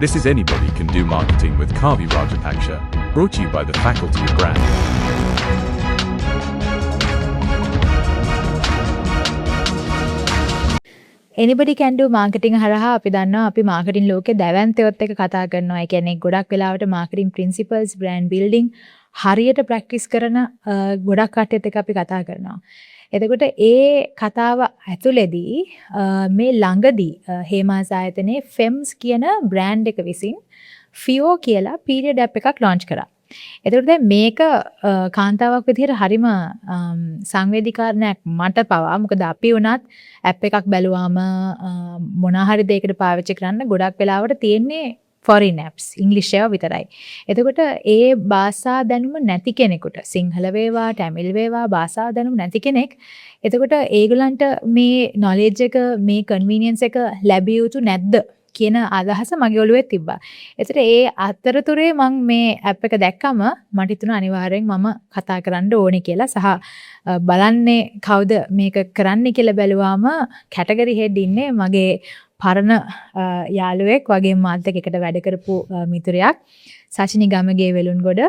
This is Anybody Can Do Marketing with Kavi Rajapaksha, brought to you by the Faculty of Brand. Anybody can do marketing හරහා අපි දන්නවා අපි marketing ලෝකේ දැවැන්තයොත් එක්ක කතා කරනවා. ඒ කියන්නේ ගොඩක් වෙලාවට marketing principles, brand building හරියට practice කරන ගොඩක් කට්ටියත් එක්ක අපි කතා කරනවා. එතකොට ඒ කතාව ඇතුළේදී මේ ළඟදී හේමාස් ආයතනයේ FEMS කියන brand එක විසින් FIO කියලා period app එකක් launch කරා. එතකොට දැන් මේක කාන්තාවක් විදිහට හරිම සංවේදීකාරණයක් මට පවා. මොකද අපි වුණත් app එකක් බැලුවාම මොනවා හරි දෙයකට පාවිච්චි කරන්න ගොඩක් වෙලාවට තියෙන්නේ foreign apps English ඒවා විතරයි. එතකොට ඒ භාෂා දැනුම නැති කෙනෙකුට සිංහල වේවා තමිල් වේවා භාෂා දැනුම නැති කෙනෙක් එතකොට ඒගොල්ලන්ට මේ knowledge එක මේ convenience එක ලැබිය යුතු නැද්ද කියන අදහස මගේ ඔළුවේ තිබ්බා. ඒතර ඒ අතරතුරේ මම මේ app එක දැක්කම මට හිතුණා අනිවාර්යෙන් මම කතා කරන්න ඕනේ කියලා සහ බලන්නේ කවුද මේක කරන්නේ කියලා බැලුවාම category head ඉන්නේ මගේ පරණ යාළුවෙක් වගේ මාත් එක්ක එකට වැඩ කරපු මිතුරයක් Sachini Gamage වෙලුන්ගොඩ.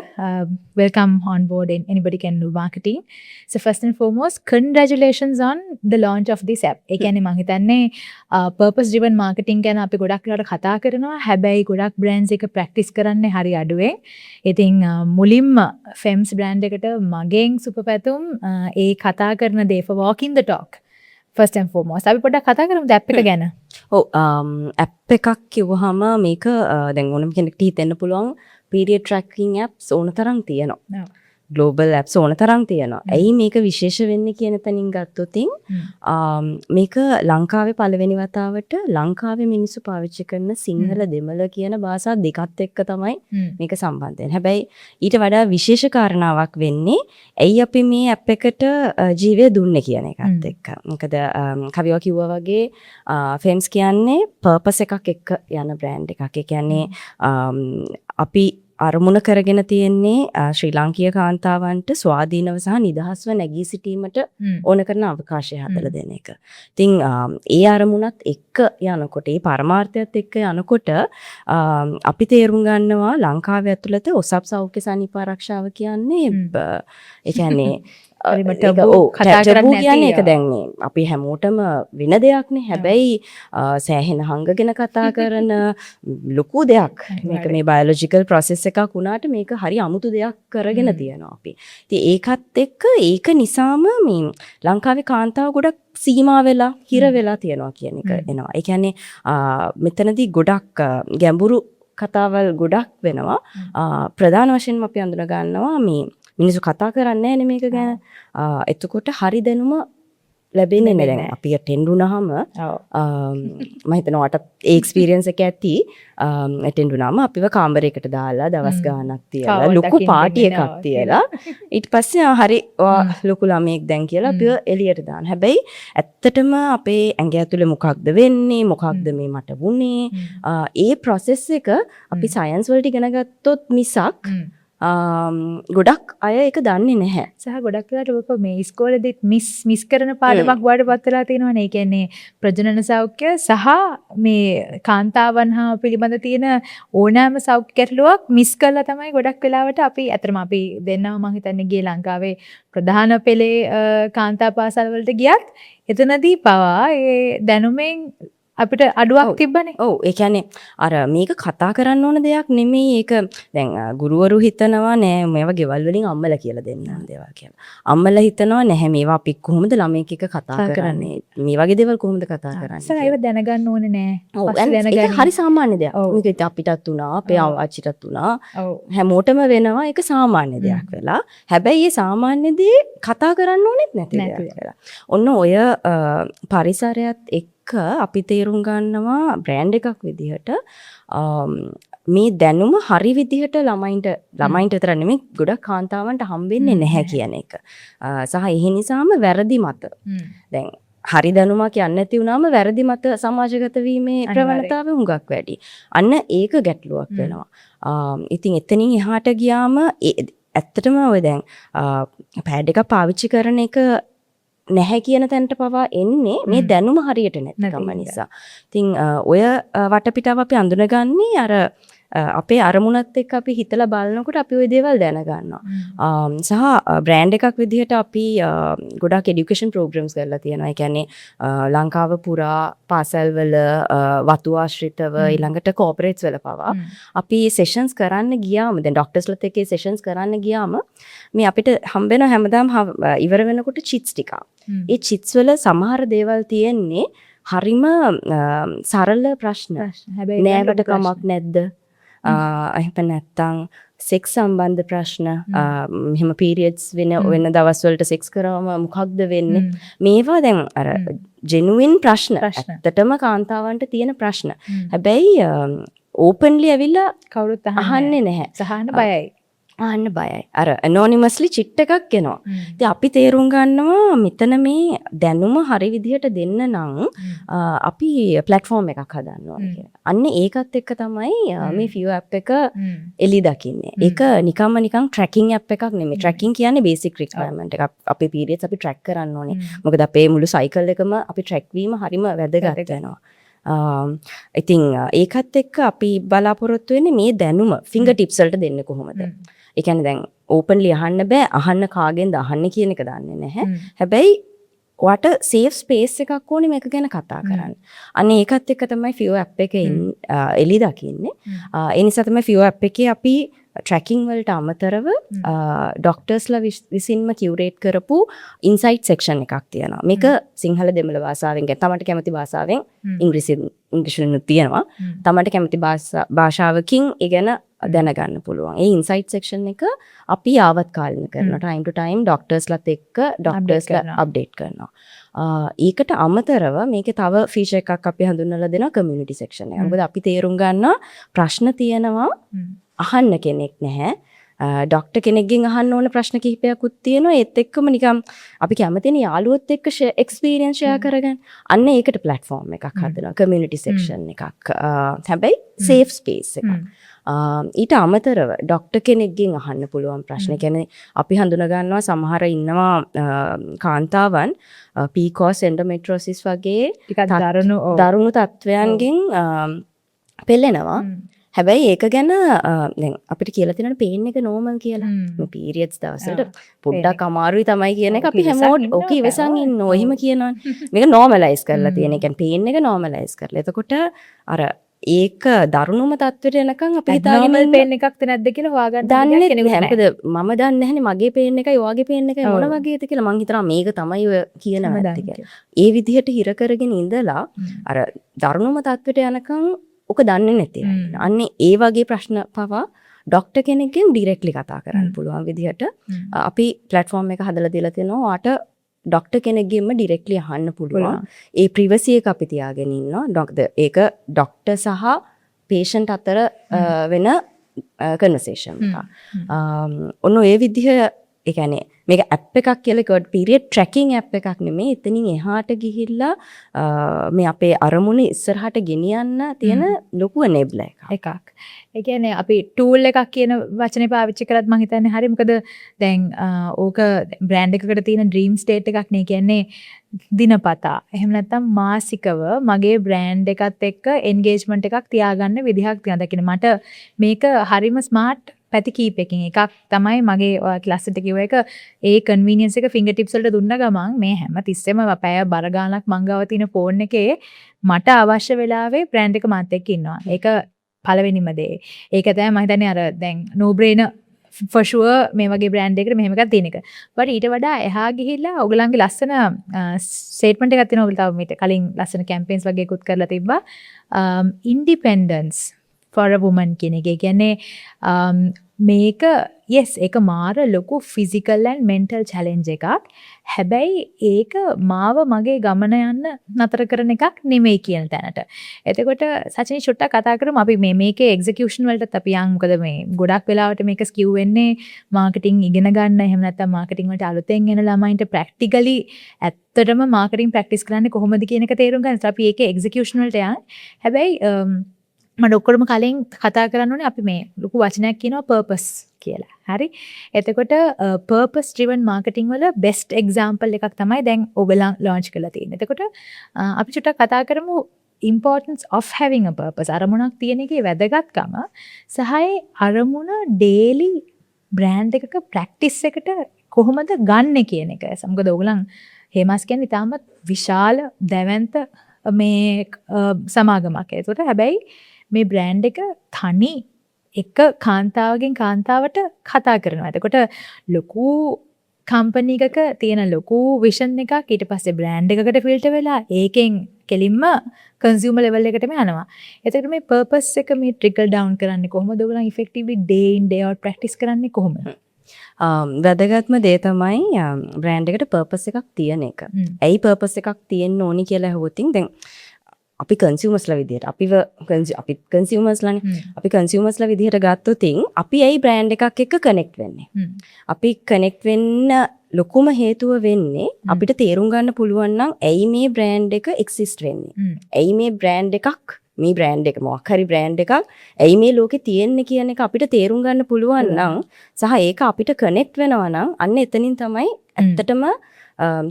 Welcome on board in Anybody Can Do Marketing. So first and foremost, congratulations on the launch of this app. ඒ කියන්නේ මම හිතන්නේ purpose driven marketing ගැන අපි ගොඩක් වෙලාවට කතා කරනවා. හැබැයි ගොඩක් brands එක practice කරන්නේ හරි අඩුවෙන්. ඉතින් මුලින්ම FEMS brand එකට මගෙන් සුපපැතුම් ඒ කතා කරන දේ for walking the talk. First and foremost අපි පොඩ්ඩක් කතා කරමු app එක ගැන. ඔව් app එකක් කිව්වහම මේක දැන් ඕනම කෙනෙක්ට හිතෙන්න පුළුවන් period tracking apps ඕන තරම් තියෙනවා. global apps ඕන තරම් තියෙනවා. ඇයි මේක විශේෂ වෙන්නේ කියන තැනින් ගත්තොත් මේක ලංකාවේ පළවෙනි වතාවට ලංකාවේ මිනිස්සු පාවිච්චි කරන සිංහල දෙමළ කියන භාෂා දෙකත් එක්ක තමයි මේක සම්බන්ධ වෙන්නේ. හැබැයි ඊට වඩා විශේෂ කාරණාවක් වෙන්නේ ඇයි අපි මේ app එකට ජීවය දුන්නේ කියන එකත් එක්ක. මොකද කවිවා කිව්වා වගේ FEMS කියන්නේ purpose එකක් එක්ක යන brand එකක්. ඒ කියන්නේ අපි අරමුණ කරගෙන තියෙන්නේ ශ්‍රී ලාංකීය කාන්තාවන්ට ස්වාධීනව සහ නිදහස්ව නැගී සිටීමට ඕන කරන අවකාශය හදලා දෙන එක. ඉතින් ඒ අරමුණත් එක්ක යනකොට ඒ පරමාර්ථයත් එක්ක යනකොට අපි තේරුම් ගන්නවා ලංකාවේ ඇතුළත ඔසප් සෞඛ්‍ය සනීප ආරක්ෂාව කියන්නේ ඒ කියන්නේ කතා කරන්නේ කියන්නේ ඒක දැන් අපි හැමෝටම වෙන දෙයක් නේ. හැබැයි සෑහෙන හංගගෙන කතා කරන ලොකු දෙයක්. මේක මේ බයොලොජිකල් ප්‍රොසෙස් එකක් වුණාට මේක හරි අමුතු දෙයක් කරගෙන තියෙනවා අපි. ඉතින් ඒකත් එක්ක ඒක නිසාම මේ ලංකාවේ කාන්තාව ගොඩක් සීමා වෙලා හිර වෙලා තියෙනවා කියන එක එනවා. ඒ කියන්නේ මෙතනදී ගොඩක් ගැඹුරු කතාවල් ගොඩක් වෙනවා. ප්‍රධාන වශයෙන්ම අපි අඳුන ගන්නවා මේ මිනිස්සු කතා කරන්නේ නැහැ මේක ගැන. එතකොට හරි දැනුම ලැබෙන්නේ නැහැ. දැන් අපි attend වුණාම මම හිතනවා ඔයාට ඒ experience එක ඇති. attend වුණාම අපිව කාමරයකට දාලා දවස් ගාණක් තියලා ලොකු පාටි එකක් තියලා ඊට පස්සේ හරි ලොකු ළමෙක් දැන් කියලා අපිව එළියට දාන. හැබැයි ඇත්තටම අපේ ඇඟ ඇතුලේ මොකක්ද වෙන්නේ මොකක්ද මේ මට වුනේ ඒ process එක අපි science වලට ඉගෙන ගත්තොත් මිසක් ගොඩක් අය ඒක දන්නේ නැහැ. සහ ගොඩක් වෙලාවට ඔක මේ ඉස්කෝලේදීත් මිස් කරන පාඩමක් වඩපත් වෙලා තියෙනවානේ. ඒ කියන්නේ ප්‍රජනන සෞඛ්‍ය සහ මේ කාන්තාවන් හා පිළිබඳ තියෙන ඕනෑම සෞඛ්‍ය ගැටලුවක් මිස් කරලා තමයි ගොඩක් වෙලාවට අපි අතරම අපි දෙන්නම මම හිතන්නේ ගියේ ලංකාවේ ප්‍රධාන පෙළේ කාන්තා පාසල් වලට ගියත් එතනදී පවා ඒ දැනුමෙන් අපිට අඩුවක් තිබ්බනේ. ඔව් ඒ කියන්නේ අර මේක කතා කරන්න ඕන දෙයක් නෙමෙයි. ඒක දැන් ගුරුවරු හිතනවා නෑ මේවා ගෙවල් වලින් අම්මලා කියලා දෙන්න දේවල් කියලා. අම්මලා හිතනවා නැහැ මේවා අපි කොහොමද ළමයෙක් එක්ක කතා කරන්නේ. මේ වගේ දේවල් කොහොමද කතා කරන්නේ. සර් ඒව දැනගන්න ඕනේ නෑ. ඒක හරි සාමාන්‍ය දෙයක්. මේක අපිටත් උනා, අපේ ආච්චිටත් උනා. හැමෝටම වෙනවා. ඒක සාමාන්‍ය දෙයක් වෙලා. හැබැයි මේ සාමාන්‍ය දේ කතා කරන්න ඕනෙත් නැති දෙයක් වෙලා. ඔන්න ඔය පරිසරයත් එක්ක අපි තේරුම් ගන්නවා බ්‍රෑන්ඩ් එකක් විදිහට මේ දැනුම හරි විදිහට ළමයින්ට විතර නෙමෙයි ගොඩක් කාන්තාවන්ට හම්බෙන්නේ නැහැ කියන එක. සහ ඒ නිසාම වැරදි මත. දැන් හරි දැනුමක් යන්නේ නැති වුණාම වැරදි මත සමාජගත වීමේ ප්‍රවණතාව හුඟක් වැඩි. අන්න ඒක ගැටලුවක් වෙනවා. ඉතින් එතනින් එහාට ගියාම ඇත්තටම ඔය දැන් පෑඩ් එක පාවිච්චි කරන එක නැහැ කියන තැනට පවා එන්නේ මේ දැනුම හරියට නැතිකම නිසා. ඉතින් ඔය වටපිටාව අපි අඳුනගන්නේ අර අපේ අරමුණත් එක්ක අපි හිතලා බලනකොට අපි ওই දේවල් දැනගන්නවා. සහ බ්‍රෑන්ඩ් එකක් විදිහට අපි ගොඩක් এডুকেෂන් ප්‍රෝග්‍රෑම්ස් කරලා තියෙනවා. ඒ කියන්නේ ලංකාව පුරා පාසල්වල වතු ආශ්‍රිතව ඊළඟට කෝපරේට්ස් වල පවා අපි සෙෂන්ස් කරන්න ගියාම දැන් ડોක්ටර්ස්ලත් එක්ක සෙෂන්ස් කරන්න ගියාම මේ අපිට හම්බ වෙන හැමදාම ඉවර වෙනකොට චිට්ස් ටික. ඒ චිට්ස් වල සමහර දේවල් තියෙන්නේ හරිම සරල ප්‍රශ්න. හැබැයි නෑවට කමක් නැද්ද? එහෙම නැත්තම් සෙක්ස් සම්බන්ධ ප්‍රශ්න මෙහෙම පීරියඩ්ස් වෙන දවස් වලට සෙක්ස් කරාම මොකක්ද වෙන්නේ මේවා දැන් අර ජෙනුයින් ප්‍රශ්න ඇත්තටම කාන්තාවන්ට තියෙන ප්‍රශ්න හැබැයි ඕපන්ලි ඇවිල්ලා කවුරුත් අහන්නේ නැහැ සහන බයයි අහන්න බයයි අර ඇනොනිමස්ලි චිට් එකක් එනවා ඉතින් අපි තේරුම් ගන්නවා මෙතන මේ දැනුම හරි විදිහට දෙන්න නම් අපි ප්ලැට්ෆෝම් එකක් හදන්න ඕනේ කියලා. අන්න ඒකත් එක්ක තමයි මේ ෆියෝ ඇප් එක එලි දකින්නේ. ඒක නිකන් ට්‍රැකින් ඇප් එකක් නෙමෙයි. ට්‍රැකින් කියන්නේ බේසික් රික්වයර්මන්ට් එක. අපේ පීරියඩ්ස් අපි ට්‍රැක් කරන්න ඕනේ. මොකද අපේ මුළු සයිකල් එකම අපි ට්‍රැක් වීම හරිම වැදගත් වෙනවා. ඉතින් ඒකත් එක්ක අපි බලාපොරොත්තු වෙන්නේ මේ දැනුම ෆින්ගර් ටිප්ස් වලට දෙන්න කොහොමද? ඒ කියන්නේ දැන් ඕපන්ලි අහන්න බෑ අහන්න කාගෙන්ද අහන්නේ කියන එක දන්නේ නැහැ. හැබැයි ඔයාට සේෆ් ස්පේස් එකක් ඕනේ මේක ගැන කතා කරන්න. අන්න ඒකත් එක්ක තමයි ෆියෝ ඇප් එකේ එලි දකින්නේ. ඒ නිසා තමයි ෆියෝ ඇප් එකේ අපි ට්‍රැකින් වලට අමතරව ඩොක්ටර්ස්ලා විසින්ම කියුරේට් කරපු ඉන්සයිට් සෙක්ෂන් එකක් තියෙනවා. මේක සිංහල දෙමළ භාෂාවෙන් තමන්ට කැමති භාෂාවෙන් ඉංග්‍රීසියෙන් තියෙනවා. තමන්ට කැමති භාෂාවකින් ඒ ගැන දැනගන්න පුළුවන්. ඒ ඉන්සයිට් සෙක්ෂන් එක අපි ආවත් කාලින කරනවා. ටයිම් ටු ටයිම් ඩොක්ටර්ස්ලත් එක්ක ඩොක්ටර්ස්ලා අප්ඩේට් කරනවා. ඒකට අමතරව මේකේ තව ෆීචර් එකක් අපි හඳුන්වලා දෙනවා කමියුනිටි සෙක්ෂන් එක. මොකද අපි තේරුම් ගන්නවා ප්‍රශ්න තියෙනවා අහන්න කෙනෙක් නැහැ. ඩොක්ටර් කෙනෙක්ගෙන් අහන්න ඕන ප්‍රශ්න කිහිපයක්ත් තියෙනවා. ඒත් එක්කම නිකම් අපි කැමතිනේ යාළුවොත් එක්ක එක්ස්පීරියන්ස් ෂෙයා කරගන්න. අන්න ඒකට ප්ලැට්ෆෝම් එකක් හදනවා. කමියුනිටි සෙක්ෂන් එකක්. හැබැයි සේෆ් ස්පේස් එකක්. ඊට අමතරව ඩොක්ටර් කෙනෙක්ගෙන් අහන්න පුළුවන් ප්‍රශ්න. කියන්නේ අපි හඳුනා ගන්නවා සමහර ඉන්නවා කාන්තාවන් PCOS endometriosis වගේ ටිකක් දරුණු තත්වයන්ගෙන් පෙළෙනවා. හැබැයි ඒක ගැන දැන් අපිට කියලා තියෙනවා පේන් එක නෝමල් කියලා. මේ පීරියඩ්ස් දවසට පොඩ්ඩක් අමාරුයි තමයි කියන එක අපි හැමෝම ඔක ඉවසන් ඉන්නවා. එහෙම කියනවනේ. මේක නෝමලයිස් කරලා තියෙන. ඒ කියන්නේ පේන් එක නෝමලයිස් කරලා. එතකොට අර ඒක දරුණුම තත්ත්වයට එනකන් අපි හිතාගෙන නෝමල් පේන් එකක්ද නැද්ද කියලා හොයාගන්න දන්නේ නැහැ. මොකද මම දන්නේ නැහැනේ මගේ පේන් එකයි ඔයාගේ පේන් එකයි මොන වගේද කියලා. මං හිතනවා මේක තමයි ඔය කියන වැත්ත කියලා. ඒ විදිහට හිර කරගෙන ඉඳලා අර දරුණුම තත්ත්වයට යනකන් ඔක දන්නේ නැති අය. අන්නේ ඒ වගේ ප්‍රශ්න පවා ડોක්ටර් කෙනෙක්ගෙන් ඩිරෙක්ට්ලි කතා කරන්න පුළුවන් විදිහට අපි ප්ලැට්ෆෝම් එක හදලා දීලා තියෙනවා. ඔයාට ડોක්ටර් කෙනෙක්ගෙන්ම ඩිරෙක්ට්ලි අහන්න පුළුවන්. ඒ ප්‍රිවසි එක අපි තියාගෙන ඉන්නවා. ඒක ડોක්ටර් සහ පේෂන්ට් අතර වෙන කන්වර්සේෂන් එක. ඔන්න ඔය විදිහ ඒ කියන්නේ මේක ඇප් එකක් කියලා කිව්වට පීරියඩ් ට්‍රැකින් ඇප් එකක් නෙමෙයි. එතනින් එහාට ගිහිල්ලා මේ අපේ අරමුණ ඉස්සරහට ගෙනියන්න තියෙන ලොකු එනේබ්ලර් එකක්. ඒ කියන්නේ අපි ටූල් එකක් කියන වචනේ පාවිච්චි කරත් මම හිතන්නේ හරි. මොකද දැන් ඕක බ්‍රෑන්ඩ් එකකට තියෙන ඩ්‍රීම් ස්ටේට් එකක් නේ. කියන්නේ දිනපතා එහෙම නැත්නම් මාසිකව මගේ බ්‍රෑන්ඩ් එකත් එක්ක එන්ගේජ්මන්ට් එකක් තියාගන්න විදිහක් තියෙනවා. දැන් මට මේක හරිම ස්මාර්ට් පැති කීපකින් එකක් තමයි මගේ ක්ලාස් එකට කිව්ව එක ඒ කන්වීනියන්ස් එක ෆින්ගර් ටිප්ස් වලට දුන්න ගමන් මේ හැම තිස්සෙම පැය බර ගාණක් මං ගාව තියෙන ෆෝන් එකේ මට අවශ්‍ය වෙලාවේ බ්‍රෑන්ඩ් එක මාත් එක්ක ඉන්නවා. ඒක පළවෙනිම දේ. ඒක තමයි මම හිතන්නේ අර දැන් no brainer for sure මේ වගේ බ්‍රෑන්ඩ් එකකට මෙහෙම එකක් තියෙන එක. but ඊට වඩා එහා ගිහිල්ලා ඔයගලන්ගේ ලස්සන ස්ටේට්මන්ට් එකක් තියෙනවා. ඔයගොල්ලෝ තව මේක කලින් ලස්සන කැම්පේන්ස් වගේ එකකුත් කරලා තිබ්බා. independence for a woman කියන එක. ඒ කියන්නේ මේක yes ඒක මාර ලොකු physical and mental challenge එකක්. හැබැයි ඒක මාව මගේ ගමන යන්න නතර කරන එකක් නෙමෙයි කියන තැනට. එතකොට සචිනි චුට්ටක් කතා කරමු අපි මේකේ execution වලටත් අපි යන්. මොකද මේ ගොඩක් වෙලාවට මේක ස්කියු වෙන්නේ මාකටිං ඉගෙන ගන්න. එහෙම නැත්නම් මාකටිං වලට අලුතෙන් එන ළමයින්ට practically ඇත්තටම මාකටිං practice කරන්නේ කොහොමද කියන එක තේරුම් ගන්න. අපි ඒකේ execution වලට යන්. හැබැයි මට ඔක්කොම කලින් කතා කරන්න ඕනේ අපි මේ ලොකු වචනයක් කියනවා purpose කියලා. හරි. එතකොට purpose driven marketing වල best example එකක් තමයි දැන් ඔබලා launch කරලා තියෙන්නේ. එතකොට අපි චුට්ටක් කතා කරමු importance of having a purpose. අරමුණක් තියෙන එකේ වැදගත්කම සහ අරමුණ daily brand එකක practice එකට කොහොමද ගන්න කියන එක. මොකද ඔයගලන් හේමාස් කියන්නේ ඉතාමත් විශාල දැවැන්ත මේ සමාගමක්. ඒකට හැබැයි මේ බ්‍රෑන්ඩ් එක තනි එක කාන්තාවගෙන් කාන්තාවට කතා කරනවා. එතකොට ලොකු කම්පනි එකක තියෙන ලොකු විෂන් එකක් ඊට පස්සේ බ්‍රෑන්ඩ් එකකට ෆිල්ටර් වෙලා ඒකෙන් කෙලින්ම කන්සියුමර් ලෙවල් එකටම යනවා. එතකොට මේ පර්පස් එක මේ ට්‍රිකල් ඩවුන් කරන්නේ කොහොමද? ඔයගොල්ලන් ඉෆෙක්ටිව්ලි day in day out practice කරන්නේ කොහොමද? වැදගත්ම දේ තමයි බ්‍රෑන්ඩ් එකට පර්පස් එකක් තියෙන එක. ඇයි පර්පස් එකක් තියෙන්න ඕනි කියලා අහුවොතින් දැන් අපි කන්සියුමර්ස්ලා විදියට අපි කන්සියුමර්ස්ලානේ අපි කන්සියුමර්ස්ලා විදියට ගත්තොතින් අපි ඇයි බ්‍රෑන්ඩ් එකක් එක්ක කනෙක්ට් වෙන්නේ? අපි කනෙක්ට් වෙන්න ලොකුම හේතුව වෙන්නේ අපිට තේරුම් ගන්න පුළුවන් නම් ඇයි මේ බ්‍රෑන්ඩ් එක එක්සිස්ට් වෙන්නේ? ඇයි මේ බ්‍රෑන්ඩ් එකක් මේ බ්‍රෑන්ඩ් එක මොකක් හරි බ්‍රෑන්ඩ් එකක් ඇයි මේ ලෝකේ තියෙන්නේ කියන එක අපිට තේරුම් ගන්න පුළුවන් නම් සහ ඒක අපිට කනෙක්ට් වෙනවා නම් අන්න එතනින් තමයි ඇත්තටම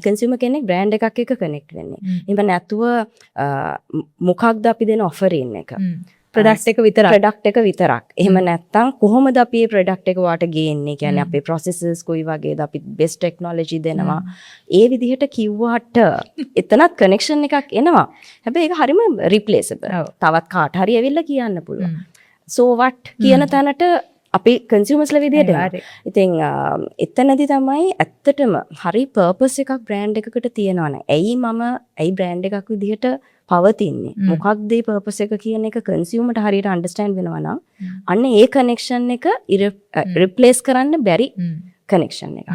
කන්සියුමර් කෙනෙක් බ්‍රෑන්ඩ් එකක් එක්ක කනෙක්ට් වෙන්නේ. එහෙම නැතුව මොකක්ද අපි දෙන ඔෆරින් එක? ප්‍රොඩක්ට් එක විතරක්. එහෙම නැත්නම් කොහොමද අපි මේ ප්‍රොඩක්ට් එක වාට ගේන්නේ? කියන්නේ අපේ ප්‍රොසෙසර්ස් කොයි වගේද? අපි බෙස්ට් ටෙක්නොලොජි දෙනවා. ඒ විදිහට කිව්වට එතනත් කනෙක්ෂන් එකක් එනවා. හැබැයි ඒක හරිම රිප්ලේසබල්. තවත් කාට හරි ඇවිල්ලා කියන්න පුළුවන්. so what කියන තැනට අපි කන්සියුමර්ස්ලා විදියට යනවා. ඉතින් එතනදී තමයි ඇත්තටම හරි පර්පස් එකක් බ්‍රෑන්ඩ් එකකට තියෙනවනේ. ඇයි බ්‍රෑන්ඩ් එකක් විදිහට පවතින්නේ? මොකක්ද මේ පර්පස් එක කියන එක කන්සියුමර්ට හරියට අන්ඩර්ස්ටෑන්ඩ් වෙනවා නම් අන්න ඒ කනෙක්ෂන් එක රිප්ලේස් කරන්න බැරි කනෙක්ෂන් එකක්.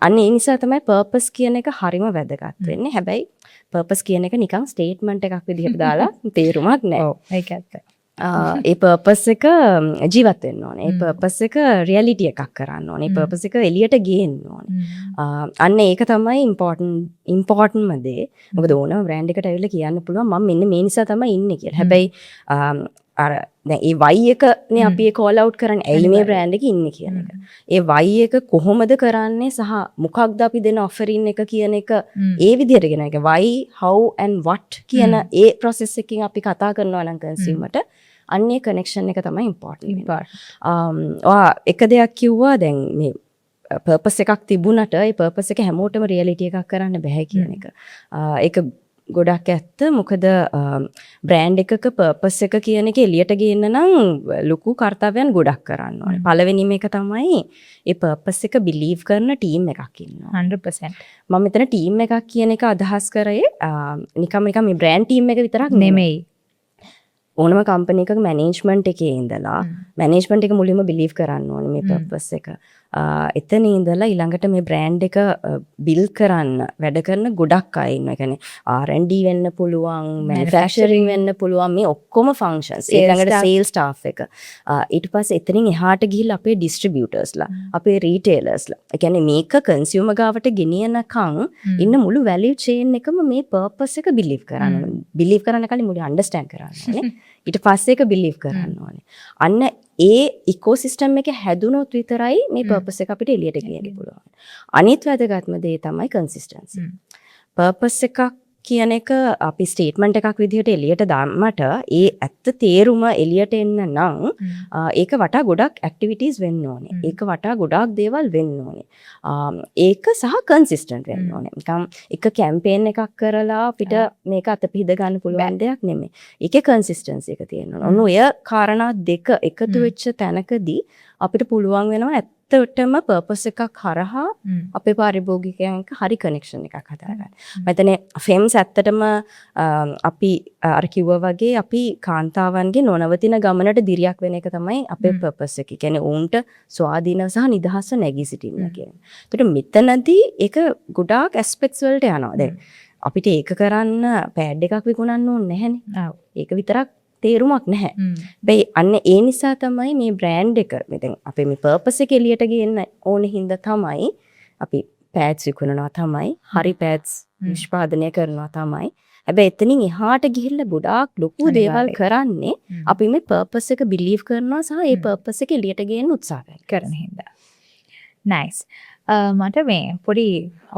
අන්න ඒ නිසා තමයි පර්පස් කියන එක හරිම වැදගත් වෙන්නේ. හැබැයි පර්පස් කියන එක නිකන් ස්ටේට්මන්ට් එකක් විදිහට දාලා තේරුමක් නැහැ. ඔව් ඒක ඇත්ත. ඒ පර්පස් එක ජීවත් වෙන්න ඕනේ. ඒ පර්පස් එක රියැලිටි එකක් කරන්න ඕනේ. ඒ පර්පස් එක එළියට ගේන්න ඕනේ. අන්න ඒක තමයි ඉම්පෝටන්ට්ම දේ. මොකද ඕනම බ්‍රෑන්ඩ් එකට ඇවිල්ලා කියන්න පුළුවන් මම මෙන්න මේ නිසා තමයි ඉන්නේ කියලා. හැබැයි අර දැන් ඒ why එකනේ අපි ඒ call out කරන්නේ. ඇයි මේ බ්‍රෑන්ඩ් එකේ ඉන්නේ කියන එක. ඒ why එක කොහොමද කරන්නේ සහ මොකක්ද අපි දෙන ඔෆරින් එක කියන එක ඒ විදිහට ගෙන එක why how and what කියන ඒ process එකකින් අපි කතා කරනවා නම් කන්සියුමර්ට අන්නේ කනෙක්ෂන් එක තමයි ඉම්පෝටන්ට්. එක දෙයක් කිව්වා දැන් මේ පර්පස් එකක් තිබුණට ඒ පර්පස් එක හැමෝටම රියැලිටි එකක් කරන්න බෑ කියන එක. ඒක ගොඩක් ඇත්ත. මොකද බ්‍රෑන්ඩ් එකක පර්පස් එක කියන එක එළියට ගේන්න නම් ලොකු කාර්යයන් ගොඩක් කරන්න ඕනේ. පළවෙනිම එක තමයි ඒ පර්පස් එක බිලීව් කරන ටීම් එකක් ඉන්නවා. 100%. මම මෙතන ටීම් එකක් කියන එක අදහස් කරේ නිකම් මේ බ්‍රෑන්ඩ් ටීම් එක විතරක් නෙමෙයි. ඕනම කම්පනි එකක මැනේජ්මන්ට් එකේ ඉඳලා මැනේජ්මන්ට් එක මුලින්ම බිලීව් කරන්න ඕනේ මේ පර්පස් එක. එතන ඉඳලා ඊළඟට මේ බ්‍රෑන්ඩ් එක බිල්ඩ් කරන්න වැඩ කරන ගොඩක් අය ඉන්නවා. ඒ කියන්නේ R&D වෙන්න පුළුවන්, මැනුෆැක්චරින් වෙන්න පුළුවන්, මේ ඔක්කොම ෆන්ක්ෂන්ස්. ඊළඟට සේල්ස් ස්ටාෆ් එක. ඊට පස්සේ එතනින් එහාට ගිහිල්ලා අපේ ඩිස්ට්‍රිබියුටර්ස්ලා, අපේ රීටේලර්ස්ලා. ඒ කියන්නේ මේක කන්සියුමර් ගාවට ගෙනියනකම් ඉන්න මුළු වැලියු චේන් එකම මේ පර්පස් එක බිලීව් කරන්න ඕනේ. බිලීව් කරන්න කලින් මුලින් අන්ඩර්ස්ටෑන්ඩ් කරන්න ඕනේ. ඊට පස්සේ ඒක බිලීව් කරන්න ඕනේ. අන්න ඒ ඉකෝසිස්ටම් එක හැදුනොත් විතරයි මේ පර්පස් එක අපිට එළියට ගේන්න පුළුවන්. අනිත් වැදගත්ම දේ තමයි කන්සිස්ටන්සි. පර්පස් එකක් කියන එක අපි ස්ටේට්මන්ට් එකක් විදිහට එළියට දාන්නට ඒ ඇත්ත තේරුම එළියට එන්න නම් ඒක වටා ගොඩක් ඇක්ටිවිටීස් වෙන්න ඕනේ. ඒක වටා ගොඩක් දේවල් වෙන්න ඕනේ. ඒක සහ කන්සිස්ටන්ට් වෙන්න ඕනේ. නිකම් එක කැම්පේන් එකක් කරලා අපිට මේක අතපිහිද ගන්න පුළුවන් දෙයක් නෙමෙයි. ඒකේ කන්සිස්ටන්සි එක තියෙනවා. ඔන්න ඔය කාරණා දෙක එකතු වෙච්ච තැනකදී අපිට පුළුවන් වෙනවා ඇත්තටම පර්පස් එකක් හරහා අපේ පාරිභෝගිකයන් එක්ක හරි කනෙක්ෂන් එකක් හදාගන්න. මෙතන ෆෙම්ස් ඇත්තටම අපි අර කිව්වා වගේ අපි කාන්තාවන්ගේ නොනවතින ගමනට දිරියක් වෙන එක තමයි අපේ පර්පස් එක. කියන්නේ උන්ට ස්වාධීනව සහ නිදහස නැගී සිටින්න කියන්නේ. ඒකට මෙතනදී ඒක ගොඩාක් ඇස්පෙක්ට්ස් වලට යනවා. දැන් අපිට ඒක කරන්න පෑඩ් එකක් විකුණන්න ඕනේ නැහැනේ. ඒක විතරක් තේරුමක් නැහැ. බැයි අන්න ඒ නිසා තමයි මේ බ්‍රෑන්ඩ් එක මෙතෙන් අපේ මේ පර්පස් එක එළියට ගේන්න ඕනේ හින්දා තමයි අපි පෑඩ්ස් විකුණනවා තමයි හරි පෑඩ්ස් නිෂ්පාදනය කරනවා තමයි. හැබැයි එතනින් එහාට ගිහිල්ලා ගොඩාක් ලොකු දේවල් කරන්නේ අපි මේ පර්පස් එක බිලීව් කරනවා සහ ඒ පර්පස් එක එළියට ගේන්න උත්සාහ කරන හින්දා. නයිස්. මට මේ පොඩි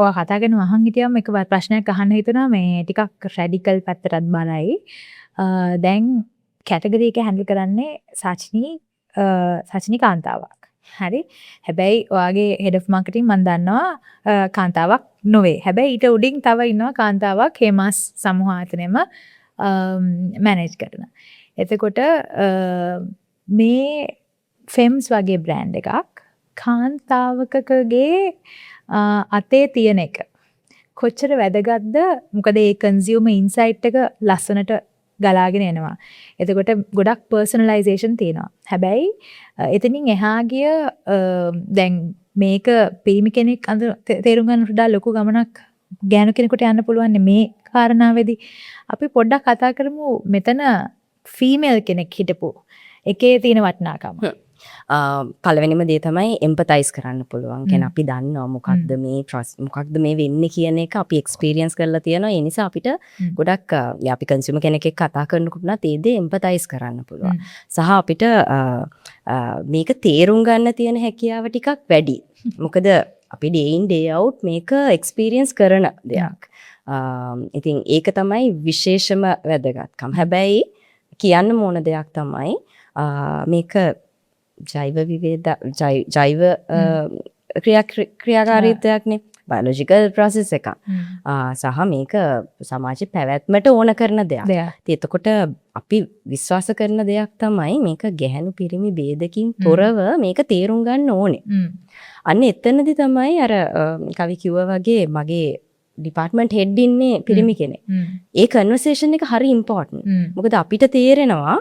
ඔය කතා කරන අහන් හිටියම එක ප්‍රශ්නයක් අහන්න හිතුණා මේ ටිකක් රැඩිකල් පැත්තටත් බලයි. දැන් කැටගරි එක හැන්ඩල් කරන්නේ සචිනී කාන්තාවක්. හරි. හැබැයි ඔයාගේ හෙඩ් ඔෆ් මාකටිං මම දන්නවා කාන්තාවක් නොවේ. හැබැයි ඊට උඩින් තව ඉන්නවා කාන්තාවක් හේමස් සමූහ ආයතනයම මැනේජ් කරන. එතකොට මේ ෆෙම්ස් වගේ බ්‍රෑන්ඩ් එකක් කාන්තාවකගේ අතේ තියෙන එක කොච්චර වැදගත්ද? මොකද ඒ කන්සියුමර් ඉන්සයිට් එක ලස්සනට ගලාගෙන එනවා. එතකොට ගොඩක් පර්සනලයිසේෂන් තියෙනවා. හැබැයි එතනින් එහා ගිය දැන් මේක පිරිමි කෙනෙක් තේරුම් ගන්න වඩා ලොකු ගමනක් ගෑනු කෙනෙකුට යන්න පුළුවන් මේ කාරණාවේදී. අපි පොඩ්ඩක් කතා කරමු මෙතන ෆීමේල් කෙනෙක් හිටපු එකේ තියෙන වටිනාකම. පළවෙනිම දේ තමයි එම්පතයිස් කරන්න පුළුවන්. කියන්නේ අපි දන්නවා මොකක්ද මේ වෙන්නේ කියන එක අපි එක්ස්පීරියන්ස් කරලා තියෙනවා. ඒ නිසා අපිට ගොඩක් අපි කන්සියුමර් කෙනෙක් එක්ක කතා කරනකොට නම් ඒ දේ එම්පතයිස් කරන්න පුළුවන්. සහ අපිට මේක තේරුම් ගන්න තියෙන හැකියාව ටිකක් වැඩි. මොකද අපි day in day out මේක එක්ස්පීරියන්ස් කරන දෙයක්. ඉතින් ඒක තමයි විශේෂම වැදගත්කම. හැබැයි කියන්න ඕන දෙයක් තමයි මේක ජෛව ක්‍රියාකාරීත්වයක්නේ, බයොලොජිකල් ප්‍රොසෙස් එකක්. සහ මේක සමාජ පැවැත්මට ඕන කරන දෙයක්. එතකොට අපි විශ්වාස කරන දෙයක් තමයි මේක ගැහැණු පිරිමි ભેදකින් තොරව මේක තේරුම් ගන්න ඕනේ. අන්න එතනදී තමයි අර කවි කිව්වා වගේ මගේ ඩිපාර්ට්මන්ට් හෙඩ් ඉන්නේ පිරිමි කෙනෙක්. ඒ කන්වර්සේෂන් එක හරි ඉම්පෝටන්ට්. මොකද අපිට තේරෙනවා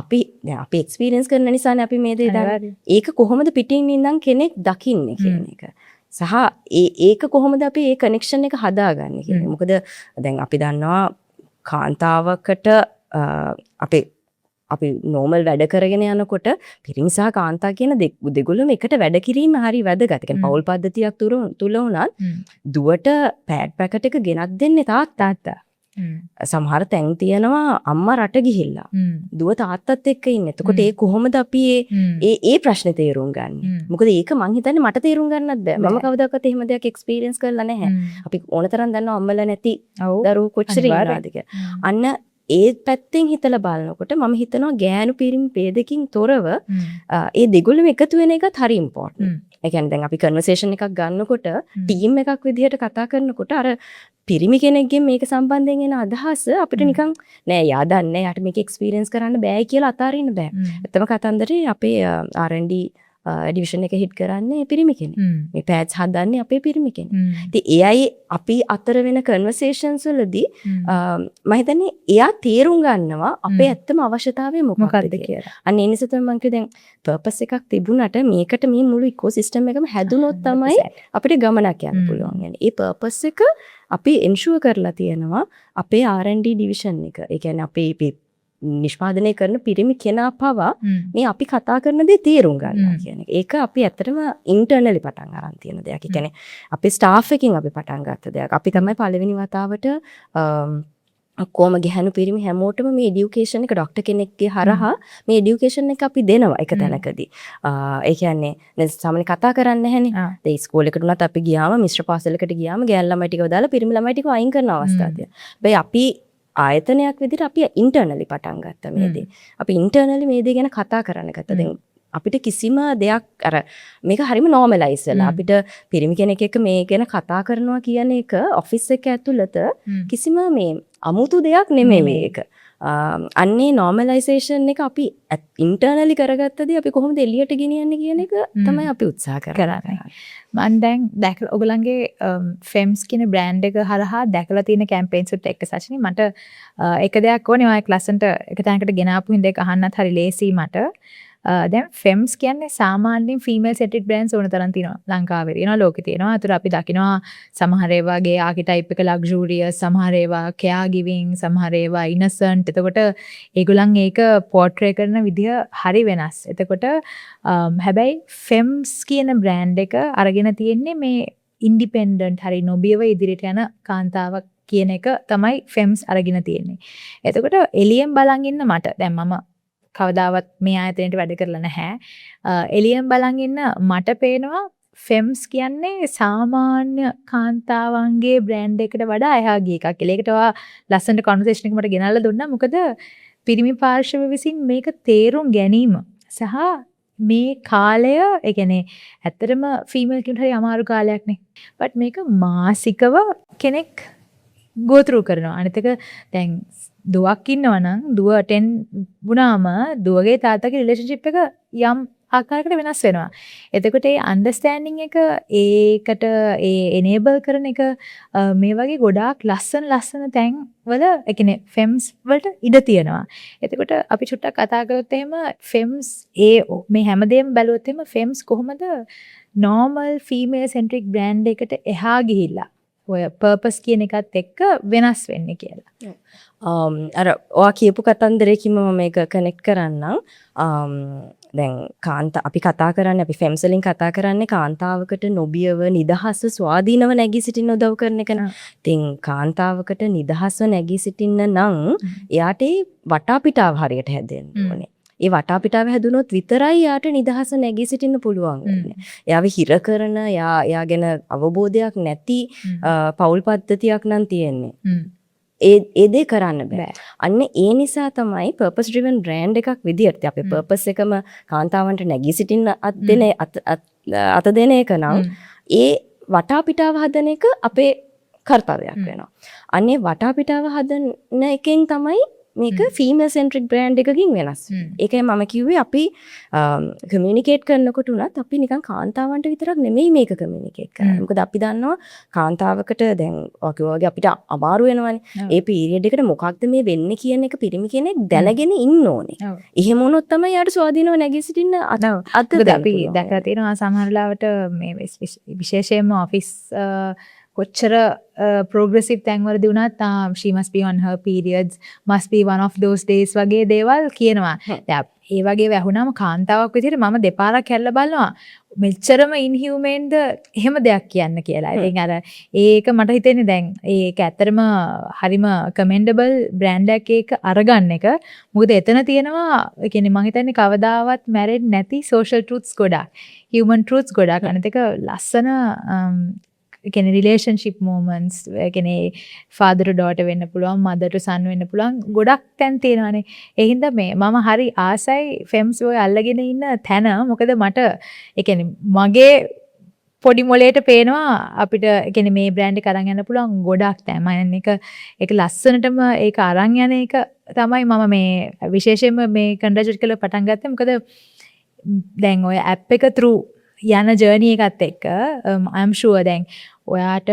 අපි එක්ස්පීරියන්ස් කරන නිසානේ අපි මේ දේ දන්නේ. ඒක කොහොමද පිටින් ඉඳන් කෙනෙක් දකින්නේ කියන එක. සහ ඒක කොහොමද අපි ඒ කනෙක්ෂන් එක හදාගන්නේ කියන එක. මොකද දැන් අපි දන්නවා කාන්තාවකට අපි නෝමල් වැඩ කරගෙන යනකොට පිරිමි සහ කාන්තා කියන දෙගොල්ලම එකට වැඩ කිරීම හරි වැදගත්. ඒ කියන්නේ පෞල් පද්ධතියක් තුල උනත් දුවට පෑඩ් පැකට් එක ගෙනත් දෙන්නේ තාත්තා. සමහර තැන් තියෙනවා අම්මා රට ගිහිල්ලා දුව තාත්තත් එක්ක ඉන්නේ. එතකොට ඒ කොහොමද අපි ඒ ප්‍රශ්නේ තේරුම් ගන්නේ? මොකද ඒක මං හිතන්නේ මට තේරුම් ගන්නත් බෑ. මම කවදාකවත් එහෙම දෙයක් එක්ස්පීරියන්ස් කරලා නැහැ. අපි ඕනතරම් දන්නවා අම්මලා නැති දරුවෝ කොච්චර ඉන්නවද කියලා. අන්න ඒ පැත්තෙන් හිතලා බලනකොට මම හිතනවා ගෑනු පිරිමි ભેදකින් තොරව ඒ දෙගොල්ලම එකතු වෙන එකත් හරි ඉම්පෝටන්ට්. ඒ කියන්නේ දැන් අපි කන්වර්සේෂන් එකක් ගන්නකොට ටීම් එකක් විදිහට කතා කරනකොට අර පිරිමි කෙනෙක්ගෙන් මේක සම්බන්ධයෙන් එන අදහස අපිට නිකන් නෑ යා දන්නේ යාට මේක එක්ස්පීරියන්ස් කරන්න බෑ කියලා අතාරින්න බෑ. ඇත්තම කතන්දරේ අපේ R&D ඩිවිෂන් එක හිට් කරන්නේ පිරිමි කෙනෙක්. මේ පෑඩ්ස් හදන්නේ අපේ පිරිමි කෙනෙක්. ඉතින් එයයි අපි අතර වෙන කන්වර්සේෂන්ස් වලදී මම හිතන්නේ එයා තේරුම් ගන්නවා අපේ ඇත්තම අවශ්‍යතාවය මොකක්ද කියලා. අන්න ඒ නිසා තමයි මම කිව්වේ දැන් පර්පස් එකක් තිබුණාට මේකට මේ මුළු ඉකෝසිස්ටම් එකම හැදුනොත් තමයි අපිට ගමනක් යන්න පුළුවන්. يعني ඒ පර්පස් එක අපි එන්ෂුවර් කරලා තියෙනවා අපේ R&D ඩිවිෂන් එක. ඒ කියන්නේ අපේ නිෂ්පාදනය කරන පිරිමි කෙනා පවා මේ අපි කතා කරන දේ තේරුම් ගන්නවා කියන එක. ඒක අපි ඇත්තටම ඉන්ටර්නලි පටන් අරන් තියෙන දෙයක්. ඒ කියන්නේ අපේ ස්ටාෆ් එකකින් අපි පටන් ගත්ත දෙයක්. අපි තමයි පළවෙනි වතාවට කොහොම ගැහණු පිරිමි හැමෝටම මේ এডুকেෂන් එක ડોක්ටර් කෙනෙක්ගේ හරහා මේ এডুকেෂන් එක අපි දෙනවා එක තැනකදී. ඒ කියන්නේ දැන් සාමාන්‍ය කතා කරන්නේ නැහැනේ. දැන් ඉස්කෝලේකට උනත් අපි ගියාම මිශ්‍ර පාසලකට ගියාම ගෑනු ළමයි ටිකව දාලා පිරිමි ළමයි ටිකව අයින් කරන අවස්ථා තියෙනවා. හැබැයි අපි ආයතනයක් විදිහට අපි ඉන්ටර්නලි පටන් ගත්තා මේ දේ. අපි ඉන්ටර්නලි මේ දේ ගැන කතා කරන්න ගත්තා. දැන් අපිට කිසිම දෙයක් අර මේක හරිම නෝමලයිස් වෙලා අපිට පිරිමි කෙනෙක් එක්ක මේ ගැන කතා කරනවා කියන එක ඔෆිස් එක ඇතුළත කිසිම මේ අමුතු දෙයක් නෙමෙයි මේක. අන්නේ නෝමලයිසේෂන් එක අපි ඉන්ටර්නලි කරගත්තදී අපි කොහොමද එළියට ගෙනියන්නේ කියන එක තමයි අපි උත්සාහ කරන්නේ. මම දැන් දැකලා ඔයගලන්ගේ ෆෙම්ස් කියන බ්‍රෑන්ඩ් එක හරහා දැකලා තියෙන කැම්පේන්ස් වලට එක්ක සචිනි මට එක දෙයක් ඕනේ ඔය ක්ලාසෙන්ට එක තැනකට ගෙනාපු හින්දා ඒක අහන්නත් හරි ලේසි මට. දැන් ෆෙම්ස් කියන්නේ සාමාන්‍යයෙන් ෆීමේල් සෙටඩ් බ්‍රෑන්ඩ්ස් ඕන තරම් තියෙනවා ලංකාවේ තියෙනවා ලෝකේ තියෙනවා. අතට අපි දකිනවා සමහර ඒවාගේ ආකිටයිප් එක ලක්සූරියස්, සමහර ඒවා කෙයා ගිවිං, සමහර ඒවා ඉනසන්ට්. එතකොට ඒගොල්ලන් ඒක පෝර්ට්‍රේ කරන විදිය හරි වෙනස්. එතකොට හැබැයි ෆෙම්ස් කියන බ්‍රෑන්ඩ් එක අරගෙන තියෙන්නේ මේ ඉන්ඩිපෙන්ඩන්ට් හරි නොබියව ඉදිරියට යන කාන්තාවක් කියන එක තමයි ෆෙම්ස් අරගෙන තියෙන්නේ. එතකොට එළියෙන් බලන් ඉන්න මට දැන් මම කවදාවත් මේ ආයතනයට වැඩ කරලා නැහැ. එළියෙන් බලන් ඉන්න මට පේනවා ෆෙම්ස් කියන්නේ සාමාන්‍ය කාන්තාවන්ගේ බ්‍රෑන්ඩ් එකට වඩා එහා ගිය එකක් කියලා. ඒකට ඔයා ලස්සනට කන්වර්සේෂන් එක මට ගෙනල්ලා දුන්නා. මොකද පිරිමි පාර්ශව විසින් මේක තේරුම් ගැනීම සහ මේ කාලය ඒ කියන්නේ ඇත්තටම ෆීමේල් කෙනෙකුට හරි අමාරු කාලයක් නේ. බට් මේක මාසිකව කෙනෙක් go through කරනවා. අනිත් එක දැන් දුවක් ඉන්නවා නම් දුව අටෙන් වුණාම දුවගේ තාත්තගේ රිලේෂන්ෂිප් එක යම් ආකාරයකට වෙනස් වෙනවා. එතකොට ඒ අන්ඩර්ස්ටෑන්ඩින් එක ඒකට ඒ එනේබල් කරන එක මේ වගේ ගොඩාක් ලස්සන තැන් වල ඒ කියන්නේ ෆෙම්ස් වලට ඉඩ තියෙනවා. එතකොට අපි චුට්ටක් කතා කරොත් එහෙම ෆෙම්ස් මේ හැමදේම බැලුවොත් එහෙම ෆෙම්ස් කොහොමද normal female centric brand එකට එහා ගිහිල්ලා ඔය purpose කියන එකත් එක්ක වෙනස් වෙන්නේ කියලා. අර ඔයා කියපු කතන්දරයකින්ම මම මේක කනෙක්ට් කරන්නම්. දැන් අපි කතා කරන්නේ අපි ෆෙම්ස් වලින් කතා කරන්නේ කාන්තාවකට නොබියව නිදහස්ව ස්වාධීනව නැගී සිටින්න උදව් කරන එකනේ. ඉතින් කාන්තාවකට නිදහස්ව නැගී සිටින්න නම් එයාට ඒ වටාපිටාව හරියට හැදෙන්න ඕනේ. ඒ වටාපිටාව හැදුනොත් විතරයි යාට නිදහස නැගී සිටින්න පුළුවන් වෙන්නේ. එයාව හිර කරන යා ගැන අවබෝධයක් නැති පෞල් පද්ධතියක් නම් තියෙන්නේ. ඒ දේ කරන්න බෑ. අන්න ඒ නිසා තමයි purpose driven brand එකක් විදියට අපේ purpose එකම කාන්තාවන්ට නැගී සිටින්න අත දෙන එක නම් ඒ වටාපිටාව හදන එක අපේ කර්තව්‍යයක් වෙනවා. අන්නේ වටාපිටාව හදන එකෙන් තමයි මේක female centric brand එකකින් වෙනස්. ඒකයි මම කිව්වේ අපි communicate කරනකොට උනත් අපි නිකන් කාන්තාවන්ට විතරක් නෙමෙයි මේක communicate කරන්නේ. මොකද අපි දන්නවා කාන්තාවකට දැන් ඔයගේ අපිට අමාරු වෙනවනේ. ඒ period එකට මොකක්ද මේ වෙන්නේ කියන එක පිරිමි කෙනෙක් දැනගෙන ඉන්න ඕනේ. එහෙම වුණොත් තමයි යාට ස්වාධීනව නැගී සිටින්න අත අපි දැකලා තියෙනවා සමහර වෙලාවට මේ විශේෂයෙන්ම ඔෆිස් කොච්චර progressive තැන්වලදී වුණත් she must be on her periods must be one of those days වගේ දේවල් කියනවා. දැන් ඒ වගේ වැහුණාම කාන්තාවක් විදිහට මම දෙපාරක් හැල්ලා බලනවා. මෙච්චරම inhumanද එහෙම දෙයක් කියන්න කියලා. ඉතින් අර ඒක මට හිතෙන්නේ දැන් ඒක ඇත්තටම හරිම commendable brand එකක අරගන්න එක. මොකද එතන තියෙනවා ඒ කියන්නේ මම හිතන්නේ කවදාවත් මැරෙන්නේ නැති social truths ගොඩක්. human truths ගොඩක්. අනිත් එක ලස්සන කියන්නේ relationship moments කියන්නේ father to daughter වෙන්න පුළුවන් mother to son වෙන්න පුළුවන් ගොඩක් තැන් තියෙනවානේ. ඒ හින්දා මම හරි ආසයි ෆෙම්ස් ඔය අල්ලගෙන ඉන්න තැන. මොකද මට ඒ කියන්නේ මගේ පොඩි මොලේට පේනවා අපිට ඒ කියන්නේ මේ බ්‍රෑන්ඩ් එක අරන් යන්න පුළුවන් ගොඩක් තැන්. මම ඒක ලස්සනටම ඒක අරන් යන එක තමයි මම මේ විශේෂයෙන්ම මේ කන්ඩ්‍රැචුලේට් කරලා පටන් ගත්තේ. මොකද දැන් ඔය app එක through යන ජර්නි එකත් එක්ක I'm sure දැන් ඔයාට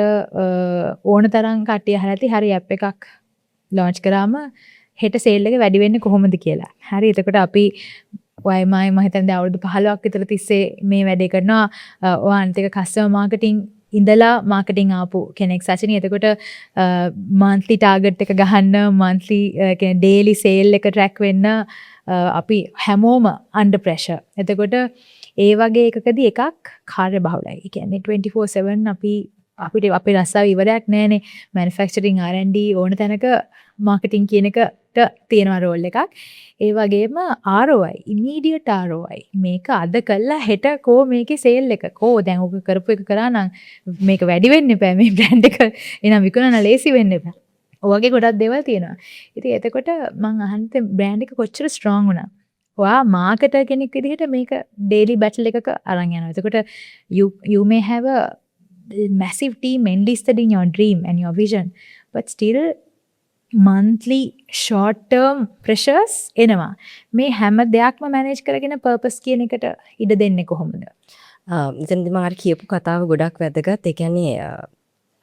ඕන තරම් කට්ටිය අහලා ඇති හරි ඇප් එකක් ලොන්ච් කරාම හෙට සේල් එක වැඩි වෙන්නේ කොහොමද කියලා. හරි එතකොට අපි මම හිතන්නේ දැන් අවුරුදු 15ක් විතර තිස්සේ මේ වැඩේ කරනවා. ඔයා අනිත් එක කස්ටමර් මාකටිං ඉඳලා මාකටිං ආපු කෙනෙක් සචිනී. එතකොට monthly target එක ගහන්න monthly කියන්නේ daily sale එක track වෙන්න අපි හැමෝම under pressure. එතකොට ඒ වගේ එකකදී එකක් කාර්ය බහුලයි. ඒ කියන්නේ 24/7 අපිට අපේ රස්සාව ඉවරයක් නැහැනේ. manufacturing R&D ඕන තැනක marketing කියන එකට තියෙනවා රෝල් එකක්. ඒ වගේම ROI immediate ROI මේක අද කළා හෙට කෝ මේකේ සේල් එක කෝ දැන් ඔක කරපු එක කරා නම් මේක වැඩි වෙන්න එපා මේ බ්‍රෑන්ඩ් එක එනම් විකුණන ලේසි වෙන්න එපා. ඔයගේ ගොඩක් දේවල් තියෙනවා. ඉතින් එතකොට මම අහන්නේ බ්‍රෑන්ඩ් එක කොච්චර strong වුණා. ඔයා මාකටර් කෙනෙක් විදිහට මේක daily battle එකක අරන් යනවා. එතකොට you may have a massive team enlisted in your dream and your vision but still monthly short term pressures එනවා. මේ හැම දෙයක්ම manage කරගෙන purpose කියන එකට ඉඩ දෙන්නේ කොහොමද? එතනදී මම අර කියපු කතාව ගොඩක් වැදගත්. ඒ කියන්නේ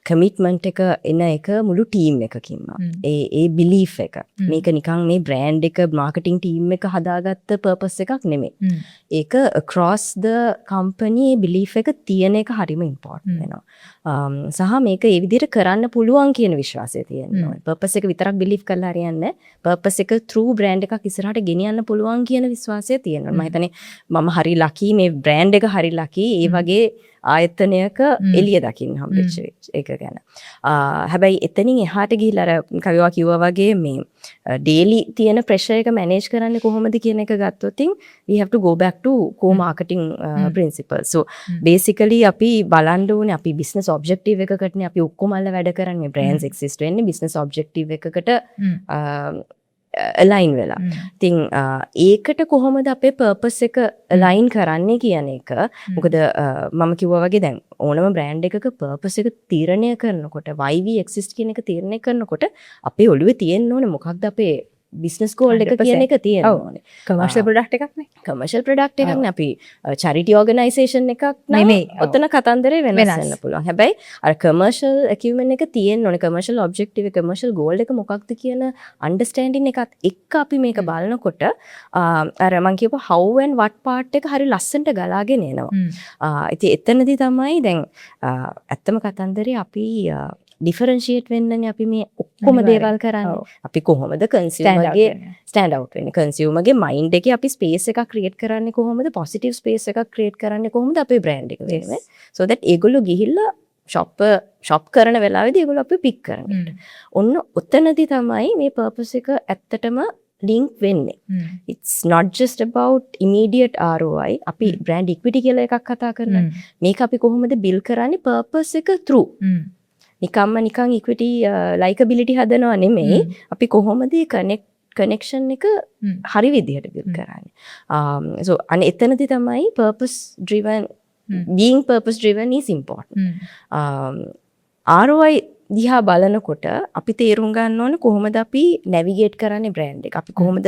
කමිට්මන්ට් එක එන එක මුළු ටීම් එකකින්ම. ඒ බිලීෆ් එක. මේක නිකන් මේ බ්‍රෑන්ඩ් එක මාකටිං ටීම් එක හදාගත්ත පර්පස් එකක් නෙමෙයි. ඒක across the company බිලීෆ් එක තියෙන එක හරිම ඉම්පෝටන්ට් වෙනවා. සහ මේක ඒ විදිහට කරන්න පුළුවන් කියන විශ්වාසය තියෙනවා. පර්පස් එක විතරක් බිලීෆ් කරලා හරියන්නේ නැහැ. පර්පස් එක through බ්‍රෑන්ඩ් එකක් ඉස්සරහට ගෙනියන්න පුළුවන් කියන විශ්වාසය තියෙනවා. මම හිතන්නේ මම හරි ලකී මේ බ්‍රෑන්ඩ් එක හරි ලකී. ඒ වගේ ආයතනයක එළිය දකින්න හම්බෙච්ච එක ගැන. හැබැයි එතනින් එහාට ගිහිල්ලා අර කවිවා කිව්වා වගේ මේ ඩේලි තියෙන ප්‍රෙෂර් එක මැනේජ් කරන්නේ කොහොමද කියන එක ගත්තොත් we have to go back to core marketing principles. So basically අපි බලන්න ඕනේ අපි business objective එකකටනේ අපි ඔක්කොම වැඩ කරන්නේ brands exist වෙන්නේ business objective එකකට align වෙලා. ඉතින් ඒකට කොහොමද අපේ purpose එක align කරන්නේ කියන එක. මොකද මම කිව්වා වගේ දැන් ඕනම brand එකක purpose එක තීරණය කරනකොට why we exist කියන එක තීරණය කරනකොට අපේ ඔළුවේ තියෙන්න ඕනේ මොකක්ද අපේ business goal එක කියන එක තියෙන්න ඕනේ. commercial product එකක් නේ. commercial product එකක් නේ. අපි charity organisation එකක් නම් ඔතන කතන්දරේ වෙනස් වෙන්න පුළුවන්. හැබැයි අර commercial acumen එක තියෙන්න ඕනේ. commercial objective එක commercial goal එක මොකක්ද කියන understanding එකත් එක්ක අපි මේක බලනකොට අර මම කියපුවා how and what part එක හරි ලස්සනට ගලාගෙන එනවා. ඉතින් එතනදී තමයි දැන් ඇත්තම කතන්දරේ අපි differentiate වෙන්නනේ අපි මේ ඔක්කොම දේවල් කරන්නේ. අපි කොහොමද consumerගේ stand out වෙන්නේ? consumerගේ mind එකේ අපි space එකක් create කරන්නේ කොහොමද? positive space එකක් create කරන්නේ කොහොමද අපේ brand එක වෙන්නේ? So that ඒගොල්ලෝ ගිහිල්ලා shop කරන වෙලාවේදී ඒගොල්ලෝ අපි pick කරන්නේ. ඔන්න ඔතනදී තමයි මේ purpose එක ඇත්තටම link වෙන්නේ. It's not just about immediate ROI. අපි brand equity කියලා එකක් කතා කරනවා. මේක අපි කොහොමද build කරන්නේ purpose එක through. නිකන් equity likability හදනවා නෙමෙයි අපි කොහොමද connection එක හරි විදිහට build කරන්නේ. So අනේ එතනදී තමයි being purpose driven is important. ROI දිහා බලනකොට අපි තේරුම් ගන්න ඕනේ කොහොමද අපි navigate කරන්නේ brand එක. අපි කොහොමද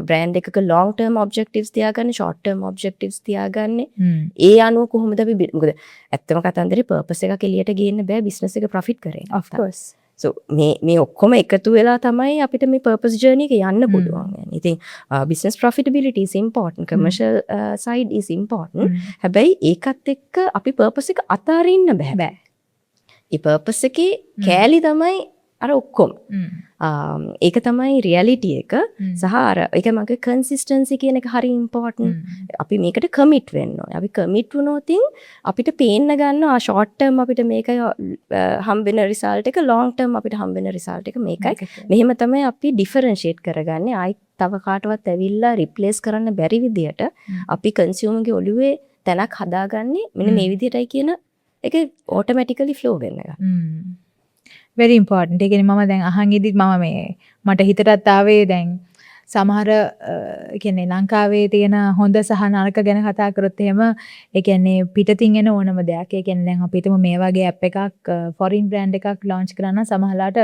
brand එකක long term objectives තියාගන්නේ, short term objectives තියාගන්නේ. ඒ අනුව කොහොමද අපි මොකද ඇත්තම කතන්දරේ purpose එකක් එළියට ගේන්න බෑ business එක profit කරේ. Of course. So මේ ඔක්කොම එකතු වෙලා තමයි අපිට මේ purpose journey එක යන්න පුළුවන්. ඉතින් business profitability is important, commercial side is important. හැබැයි ඒකත් එක්ක අපි purpose එක අතාරින්න බෑ. ඒ purpose එකේ කෑලි තමයි අර ඔක්කොම. ඒක තමයි reality එක සහ අර ඒක මගේ consistency කියන එක හරි important. අපි මේකට commit වෙන්න ඕනේ. අපි commit වුණොත් අපිට පේන්න ගන්නවා short term අපිට මේක හම්බෙන result එක long term අපිට හම්බෙන result එක මේකයි. මෙහෙම තමයි අපි differentiate කරගන්නේ. ආයි තව කාටවත් ඇවිල්ලා replace කරන්න බැරි විදියට අපි consumer ගේ ඔළුවේ තැනක් හදාගන්නේ මෙන්න මේ විදියටයි කියන එක automatically flow වෙන්න එක. very important. ඒ කියන්නේ මම දැන් අහන් ඉදිත් මම මට හිතටත් ආවේ දැන් සමහර කියන්නේ ලංකාවේ තියෙන හොඳ සහ නරක ගැන කතා කරොත් එහෙම ඒ කියන්නේ පිටතින් එන ඕනම දෙයක්. ඒ කියන්නේ දැන් අපි හිතමු මේ වගේ app එකක් foreign brand එකක් launch කරන්න සමහරලාට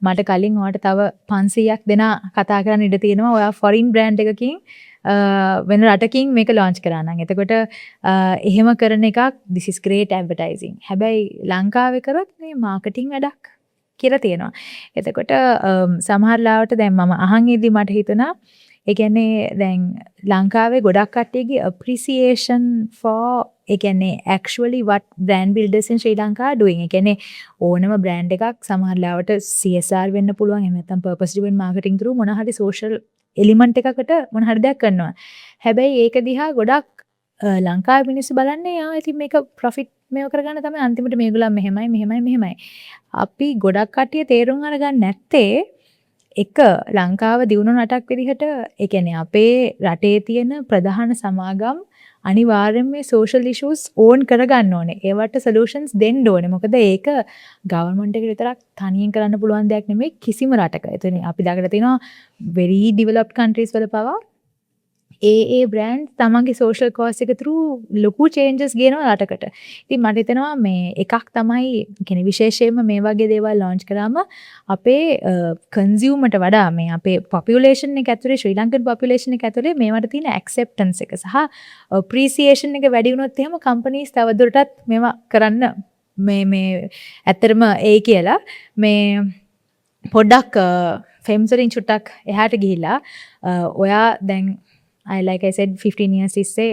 මට කලින් ඔයාලට තව 500ක් දෙනා කතා කරන්න ඉඩ තියෙනවා. ඔයා foreign brand එකකින් වෙන රටකින් මේක launch කරා නම්. එතකොට එහෙම කරන එකක් this is great advertising. හැබැයි ලංකාවේ කරොත් මේ marketing වැඩක් කියලා තියෙනවා. එතකොට සමහර ලාවට දැන් මම අහන් ඉදි මට හිතුණා ඒ කියන්නේ දැන් ලංකාවේ ගොඩක් කට්ටියගේ appreciation for ඒ කියන්නේ actually what brand builders in Sri Lanka are doing. ඒ කියන්නේ ඕනම brand එකක් සමහර ලාවට CSR වෙන්න පුළුවන්. එහෙම නැත්නම් purpose driven marketing through මොන හරි social එලිමන්ට් එකකට මොන හරි දෙයක් කරනවා. හැබැයි ඒක දිහා ගොඩක් ලංකාවේ මිනිස්සු බලන්නේ ඉතින් මේක ප්‍රොෆිට් මේව කරගන්න තමයි අන්තිමට මේගොල්ලන් මෙහෙමයි. අපි ගොඩක් කට්ටිය තේරුම් අරගන්න නැත්තේ එක ලංකාව දියුණු රටක් විදිහට ඒ කියන්නේ අපේ රටේ තියෙන ප්‍රධාන සමාගම් අනිවාර්යයෙන් මේ social issues own කරගන්න ඕනේ. ඒවට solutions දෙන්න ඕනේ. මොකද ඒක government එකට විතරක් තනියෙන් කරන්න පුළුවන් දෙයක් නෙමෙයි කිසිම රටක. එතන අපි දාගෙන තියෙනවා very developed countries වල පවා ඒ brand තමන්ගේ social cause එක through ලොකු changes ගේනවා රටකට. ඉතින් මට හිතෙනවා මේ එකක් තමයි කියන්නේ විශේෂයෙන්ම මේ වගේ දේවල් launch කරාම අපේ consumerට වඩා මේ අපේ population එක ඇතුලේ ශ්‍රී ලංකන් population එක ඇතුලේ මේවට තියෙන acceptance එක සහ appreciation එක වැඩි වුණොත් එහෙම companies තවදුරටත් මේවා කරන්න මේ ඇත්තටම ඒ කියලා මේ පොඩ්ඩක් ෆෙම්ස් වලින් චුට්ටක් එහාට ගිහිලා ඔයා දැන් like I said 15 years ඉස්සේ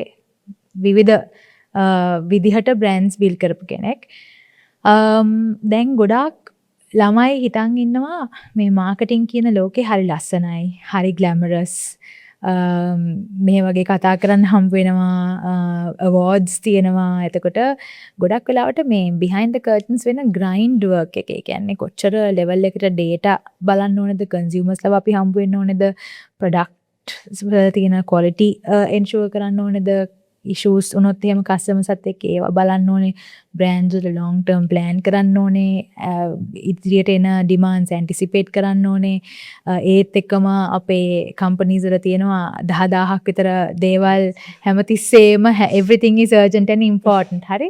විවිධ විදිහට brands build කරපු කෙනෙක්. දැන් ගොඩාක් ළමයි හිතන් ඉන්නවා මේ marketing කියන ලෝකේ හරි ලස්සනයි, හරි glamorous, මේ වගේ කතා කරන්න හම්බ වෙනවා awards තියෙනවා එතකොට ගොඩක් වෙලාවට මේ behind the curtains වෙන grind work එක ඒ කියන්නේ කොච්චර level එකට data බලන්න ඕනද consumers ලව අපි හම්බ වෙන්න ඕනද product වල තියෙන quality ensure කරන්න ඕනද issues උනොත් එහෙම customers අත් එක්ක ඒවා බලන්න ඕනේ brands වල long term plan කරන්න ඕනේ ඉදිරියට එන demands anticipate කරන්න ඕනේ ඒත් එක්කම අපේ companies වල තියෙනවා 10000ක් විතර දේවල් හැමතිස්සෙම everything is urgent and important හරි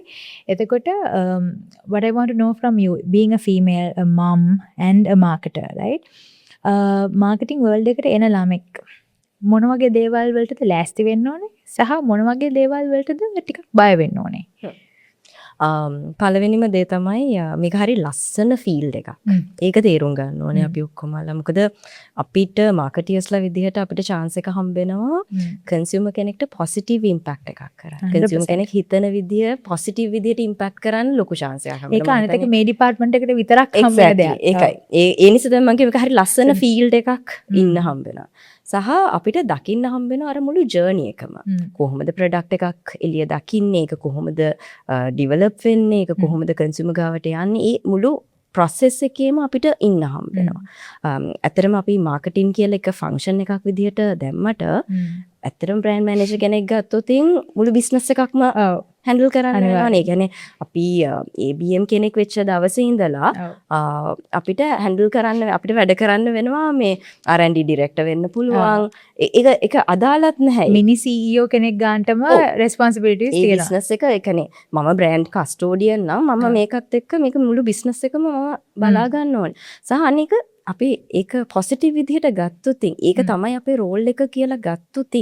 එතකොට what I want to know from you being a female a mom and a marketer right marketing world එකට එන ළමෙක් මොන වගේ දේවල් වලටද ලෑස්ති වෙන්න ඕනේ සහ මොන වගේ දේවල් වලටද ටිකක් බය වෙන්න ඕනේ පළවෙනිම දේ තමයි මේක හරි ලස්සන ෆීල්ඩ් එකක්. ඒක තේරුම් ගන්න ඕනේ අපි ඔක්කොමලා. මොකද අපිට මාකටියර්ස්ලා විදිහට අපිට chance එක හම්බ වෙනවා කන්සියුමර් කෙනෙක්ට positive impact එකක් කරන්න. කන්සියුමර් කෙනෙක් හිතන විදිය positive විදියට impact කරන්න ලොකු chance එකක් හම්බ වෙනවා. ඒක අනිත් එක මේ department එකට විතරක් හම්බ වෙන දෙයක්. ඒකයි. ඒ නිසා තමයි මම කියුවේ හරි ලස්සන ෆීල්ඩ් එකක් ඉන්න හම්බ වෙනවා. සහ අපිට දකින්න හම්බ වෙන අර මුළු ජර්නි එකම කොහොමද ප්‍රොඩක්ට් එකක් එළිය දකින්නේ ඒක කොහොමද ඩිවෙලොප් වෙන්නේ ඒක කොහොමද කන්සියුමර් ගාවට යන්නේ ඒ මුළු process එකේම අපිට ඉන්න හම්බ වෙනවා. ඇත්තටම අපි මාකටිං කියලා එක ෆන්ක්ෂන් එකක් විදිහට දැම්මට ඇත්තටම බ්‍රෑන්ඩ් මැනේජර් කෙනෙක් ගත්තොත් මුළු බිස්නස් එකක්ම හැන්ඩල් කරන්න වෙනවා. ඒ කියන්නේ අපි ABM කෙනෙක් වෙච්ච දවසේ ඉඳලා අපිට හැන්ඩල් කරන්න අපිට වැඩ කරන්න වෙනවා මේ R&D ඩිරෙක්ටර් වෙන්න පුළුවන්. ඒක අදාළත් නැහැ. මිනි CEO කෙනෙක් ගන්නටම responsibilities තියෙනවා. ඒ බිස්නස් එක ඒ කියන්නේ මම බ්‍රෑන්ඩ් කස්ටෝඩියන් නම් මම මේකත් එක්ක මේක මුළු බිස්නස් එකම මම බලා ගන්න ඕනේ. සහ අනික අපි ඒක පොසිටිව් විදිහට ගත්තොත් ඒක තමයි අපේ රෝල් එක කියලා ගත්තොත්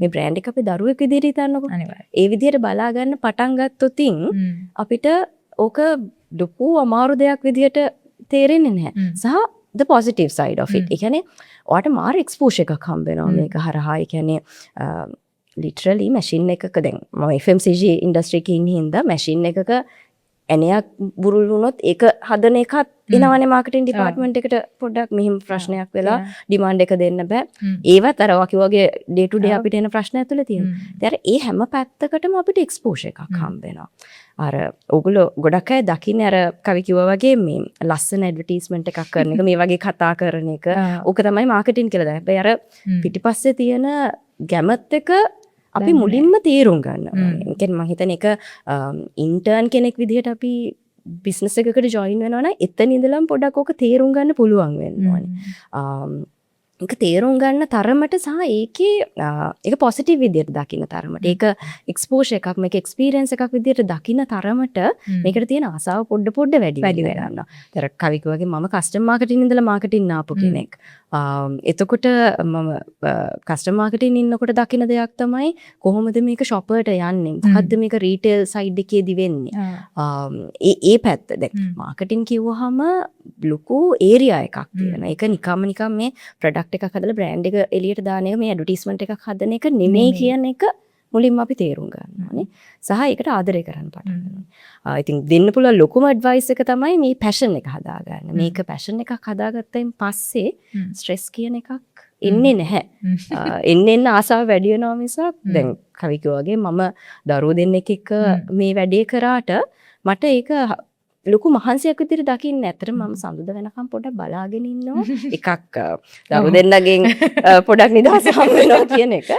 මේ බ්‍රෑන්ඩ් එක අපේ දරුවෙක් විදිහට හිතන්නකො. ඒ විදිහට බලා ගන්න පටන් ගත්තොත් අපිට ඕක දුපු අමාරු දෙයක් විදිහට තේරෙන්නේ නැහැ. සහ the positive side of it. ඒ කියන්නේ ඔයාට මාර එක්ස්පෝෂර් එකක් හම්බ වෙනවා මේක හරහා. ඒ කියන්නේ literally machine එකක දැන් මම FMCG industry එකේ ඉන්න හින්දා machine එකක එනයක් බුරුල් වුණොත් ඒක හදන එකත් එනවනේ මාකටිං ඩිපාර්ට්මන්ට් එකට පොඩ්ඩක් මෙහිම ප්‍රශ්නයක් වෙලා ඩිමාන්ඩ් එක දෙන්න බෑ. ඒවත් අර වගේ ඩේ ටු ඩේ අපිට එන ප්‍රශ්න ඇතුළේ තියෙනවා. ඉතින් ඒ හැම පැත්තකටම අපිට එක්ස්පෝෂර් එකක් හම්බ වෙනවා. අර ඕගොල්ලෝ ගොඩක් අය දකින්නේ අර කවි කිව්වා වගේ මේ ලස්සන ඇඩ්වර්ටයිස්මන්ට් එකක් කරන එක මේ වගේ කතා කරන එක. ඕක තමයි මාකටිං කියලා දාන්නේ. හැබැයි අර පිටිපස්සේ තියෙන ගැමත් එක අපි මුලින්ම තේරුම් ගන්න ඕනේ. ඒ කියන්නේ මම හිතන්නේ ඒක ඉන්ටර්න් කෙනෙක් විදිහට අපි බිස්නස් එකකට ජොයින් වෙනවා නම් එතන ඉඳලම පොඩක් ඕක තේරුම් ගන්න පුළුවන් වෙන්න ඕනේ. ඒක තේරුම් ගන්න තරමට සහ ඒකේ ඒක පොසිටිව් විදිහට දකින්න තරමට ඒක එක්ස්පෝෂර් එකක් මේක එක්ස්පීරියන්ස් එකක් විදිහට දකින්න තරමට මේකට තියෙන ආසාව පොඩ වැඩි වෙනවා. ඒතර කවික වගේ මම කස්ටමර් මාකටිං ඉඳලා මාකටිං ආපු කෙනෙක්. එතකොට මම කස්ටමර් මාකටිං ඉන්නකොට දකින්න දෙයක් තමයි කොහොමද මේක ෂොපර්ට යන්නේ මොකද්ද මේක රීටේල් සයිඩ් එකේදී වෙන්නේ ඒ පැත්ත දැන් මාකටිං කිව්වහම ලොකු ඒරියා එකක් තියෙනවා ඒක නිකම්ම මේ ප්‍රොඩක්ට් එකක් හදලා බ්‍රෑන්ඩ් එක එළියට දාන එක මේ ඇඩ්වර්ටයිස්මන්ට් එකක් හදන එක නෙමෙයි කියන එක මුලින්ම අපි තේරුම් ගන්න ඕනේ සහ ඒකට ආදරය කරන්න පටන් ගන්නවා. I think දෙන්න පුළුවන් ලොකුම ඇඩ්වයිස් එක තමයි මේ පැෂන් එක හදාගන්න. මේක පැෂන් එකක් හදාගත්තයින් පස්සේ ස්ට්‍රෙස් කියන එකක් එන්නේ නැහැ. එන්න ආසාව වැඩි වෙනවා මිසක් දැන් කවිකෝ වගේ මම දරුවෝ දෙන්නෙක් එක්ක මේ වැඩේ කරාට මට ඒක ලොකු මහන්සියක් විදිහට දකින්න ඇත්තටම මම සඳුද වෙනකම් පොඩක් බලාගෙන ඉන්නවා එකක් දරුවෝ දෙන්නගෙන් පොඩක් නිදහස හම් වෙනවා කියන එක.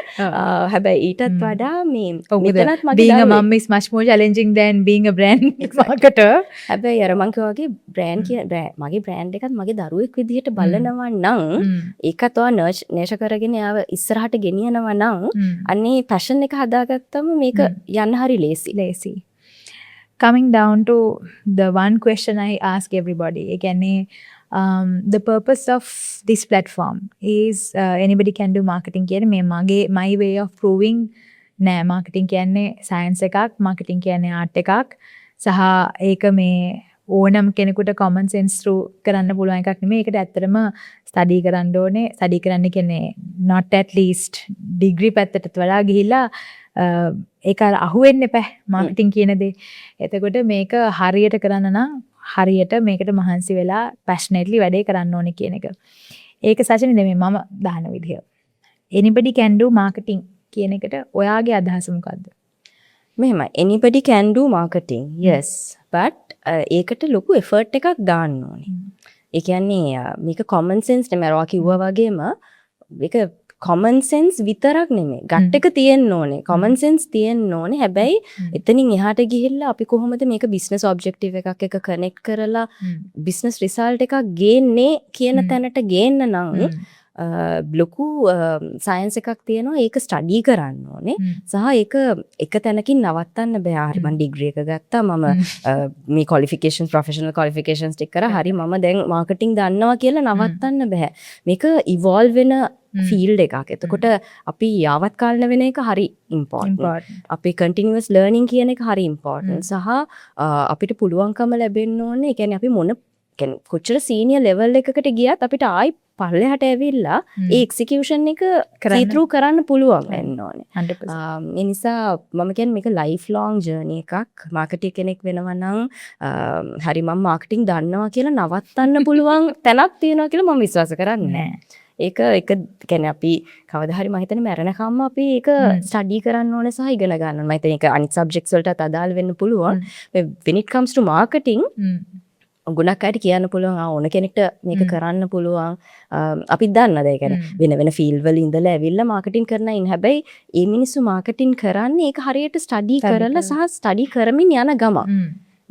හැබැයි ඊටත් වඩා මේ මෙතනත් මගේ being a mom is much more challenging than being a brand marketer. හැබැයි අර මං කිව්වා වගේ බ්‍රෑන්ඩ් මගේ බ්‍රෑන්ඩ් එකත් මගේ දරුවෙක් විදිහට බලනවා නම් ඒකත් ඔයා නර්චර් කරගෙන ආව ඉස්සරහට ගෙනියනවා නම් අන්නේ පැෂන් එක හදාගත්තම මේක යන්න හරි ලේසි. Coming down to the one question I ask everybody again, the purpose of this platform is anybody can do marketing කියන්නේ my way of proving නෑ marketing කියන්නේ science එකක් marketing කියන්නේ art එකක් සහ ඒක මේ ඕනම කෙනෙකුට common sense through කරන්න පුළුවන් එකක් නෙමෙයි. ඒකට ඇත්තටම study කරන්න ඕනේ. study කරන්න කියන්නේ not at least degree පැත්තටත් වඩා ගිහිල්ලා ඒක අහුවෙන්න එපා මාකටිං කියන දේ. එතකොට මේක හරියට කරන්න නම් හරියට මේකට මහන්සි වෙලා පැෂනට්ලි වැඩේ කරන්න ඕනේ කියන එක. ඒක සචිනේ දෙමේ මම දාන විදිය. anybody can do marketing කියන එකට ඔයාගේ අදහස මොකද්ද? මෙහෙමයි anybody can do marketing yes but ඒකට ලොකු effort එකක් දාන්න ඕනේ. ඒ කියන්නේ මේක common sense නෙමෙයි අර කිව්වා වගේම මේක common sense විතරක් නෙමෙයි ගට් එක තියෙන්න ඕනේ common sense තියෙන්න ඕනේ හැබැයි එතනින් එහාට ගිහිල්ලා අපි කොහොමද මේක business objective එකක් එක connect කරලා business result එකක් ගේන්නේ කියන තැනට ගේන්න නම් ලොකු සයන්ස් එකක් තියෙනවා ඒක ස්ටඩි කරන්න ඕනේ සහ ඒක එක තැනකින් නවත්තන්න බෑ හරි මම ඩිග්‍රී එක ගත්තා මම මේ qualifications professional qualifications ටික කරා හරි මම දැන් මාකටිං දන්නවා කියලා නවත්තන්න බෑ මේක evolve වෙන ෆීල්ඩ් එකක්. එතකොට අපි යාවත් කාලන වෙන එක හරි ඉම්පෝර්ටන්ට්. අපි continuous learning කියන එක හරි ඉම්පෝර්ටන්ට්. සහ අපිට පුළුවන්කම ලැබෙන්න ඕනේ. ඒ කියන්නේ අපි කියන්නේ කොච්චර සීනියර් ලෙවල් එකකට ගියත් අපිට ආයි පල්ලෙහාට ඇවිල්ලා ඒ එක්සිකියුෂන් එක see through කරන්න පුළුවන් වෙන්න ඕනේ. 100%. ඒ නිසා මම කියන්නේ මේක ලයිෆ් ලොන්ග් ජර්නි එකක්. මාකටිං කෙනෙක් වෙනවා නම් හරි මම මාකටිං දන්නවා කියලා නවත්තන්න පුළුවන් තැනක් තියෙනවා කියලා මම විශ්වාස කරන්නේ නැහැ. ඒක කියන්නේ අපි කවදා හරි මම හිතන්නේ මැරෙනකම්ම අපි ඒක ස්ටඩි කරන්න ඕනේ සහ ඉගෙන ගන්න ඕනේ. මම හිතන්නේ ඒක අනිත් සබ්ජෙක්ට්ස් වලටත් අදාළ වෙන්න පුළුවන්. when it comes to marketing ගුණක් අයට කියන්න පුළුවන් ඕන කෙනෙක්ට මේක කරන්න පුළුවන්. අපි දන්නද ඒ කියන්නේ වෙන ෆීල්ඩ් වල ඉඳලා ඇවිල්ලා මාකටිං කරන ඉන්න හැබැයි මේ මිනිස්සු මාකටිං කරන්නේ ඒක හරියට ස්ටඩි කරලා සහ ස්ටඩි කරමින් යන ගම.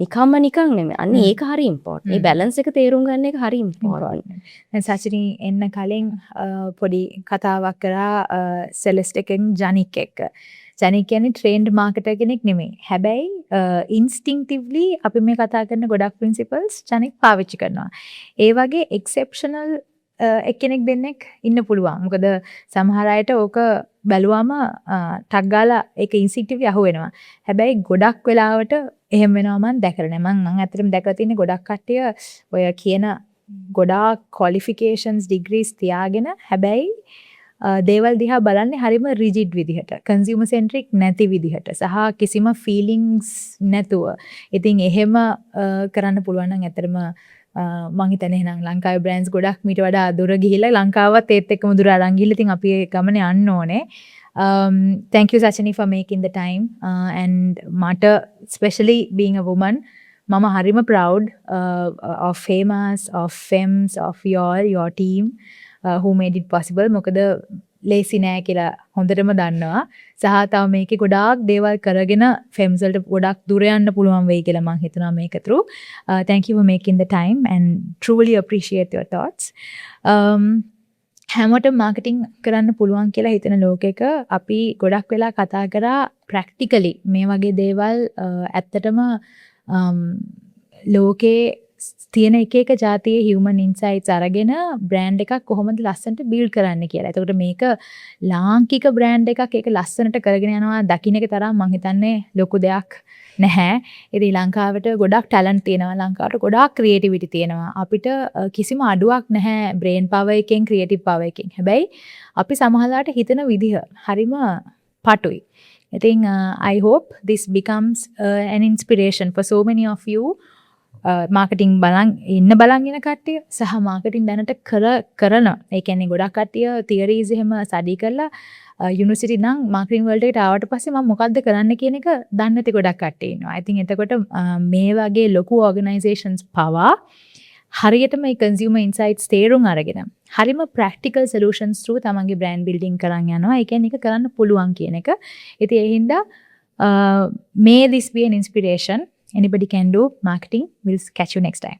නිකම්ම නිකන් නෙමෙයි. අන්න ඒක හරි ඉම්පෝර්ටන්ට්. මේ බැලන්ස් එක තේරුම් ගන්න එක හරි ඉම්පෝර්ටන්ට්. දැන් සචිනී එන්න කලින් පොඩි කතාවක් කරා සෙලෙස්ට් එකෙන් ජනික් එක්ක. ජනික් කියන්නේ ට්‍රේන්ඩ් මාකටර් කෙනෙක් නෙමෙයි. හැබැයි ඉන්ස්ටින්ක්ටිව්ලි අපි මේ කතා කරන ගොඩක් ප්‍රින්සිපල්ස් ජනික් පාවිච්චි කරනවා. ඒ වගේ එක්සෙප්ෂනල් එක්කෙනෙක් දෙන්නෙක් ඉන්න පුළුවන්. මොකද සමහර අයට ඕක බැලුවම ටක් ගාලා ඒක ඉන්ස්ටින්ක්ටිව්ලි අහුවෙනවා. හැබැයි ගොඩක් වෙලාවට එහෙම වෙනවා මම දැකලා නැහැ. මම ඇත්තටම දැකලා තියෙන්නේ ගොඩක් කට්ටිය ඔය කියන ගොඩාක් qualifications degrees තියාගෙන හැබැයි දේවල් දිහා බලන්නේ හරිම රිජිඩ් විදිහට කන්සියුමර් සෙන්ට්‍රික් නැති විදිහට සහ කිසිම ෆීලිංග්ස් නැතුව. ඉතින් එහෙම කරන්න පුළුවන් නම් ඇත්තටම මං හිතන්නේ එහෙනම් ලංකාවේ බ්‍රෑන්ඩ්ස් ගොඩක් මීට වඩා දුර ගිහිල්ලා ලංකාවත් ඒත් එක්කම දුර අරන් ගිහිල්ලා ඉතින් අපි ඒ ගමනේ යන්න ඕනේ. Thank you Sachini for making the time and mata especially being a woman mama harima proud of famous of fems of your team who made it possible මොකද ලේසි නෑ කියලා හොඳටම දන්නවා සහ තව මේකේ ගොඩාක් දේවල් කරගෙන fems වලට ගොඩක් දුර යන්න පුළුවන් වෙයි කියලා මම හිතනවා මේක through. Thank you for making the time and truly appreciate your thoughts. හැමෝටම මාකටිං කරන්න පුළුවන් කියලා හිතන ලෝකෙක අපි ගොඩක් වෙලා කතා කරා ප්‍රැක්ටිකලි මේ වගේ දේවල් ඇත්තටම ලෝකේ තියෙන එක જાතියේ human insights අරගෙන බ්‍රෑන්ඩ් එකක් කොහොමද ලස්සනට බිල්ඩ් කරන්න කියලා. එතකොට මේක ලාංකික බ්‍රෑන්ඩ් එකක් ඒක ලස්සනට කරගෙන යනවා දකින්න එක තරම් මම හිතන්නේ ලොකු දෙයක් නැහැ. ඉතින් ලංකාවට ගොඩක් ටැලන්ට් තියෙනවා. ලංකාවට ගොඩාක් ක්‍රියේටිවිටි තියෙනවා. අපිට කිසිම අඩුවක් නැහැ බ්‍රේන් පවර් එකෙන් ක්‍රියේටිව් පවර් එකෙන්. හැබැයි අපි සමහරවිට හිතන විදිහ හරිම පටුයි. ඉතින් I hope this becomes an inspiration for so many of you marketing බලන් ඉන්න කට්ටිය සහ මාකටිං දැනට කරන ඒ කියන්නේ ගොඩක් කට්ටිය තියරිස් එහෙම ස්ටඩි කරලා යුනිවර්සිටි නම් මාකටිං වර්ල්ඩ් එකට ආවට පස්සේ මම මොකද්ද කරන්න කියන එක දන්නේ නැති ගොඩක් කට්ටිය ඉන්නවා. I think එතකොට මේ වගේ ලොකු ඕගනයිසේෂන්ස් පවා හරියටම මේ කන්සියුමර් ඉන්සයිට්ස් තේරුම් අරගෙන හරිම ප්‍රැක්ටිකල් සොලියුෂන්ස් through තමන්ගේ බ්‍රෑන්ඩ් බිල්ඩින් කරන් යනවා. ඒ කියන්නේ ඒක කරන්න පුළුවන් කියන එක. ඉතින් ඒ හින්දා may this be an inspiration. Anybody can do marketing. We'll catch you next time.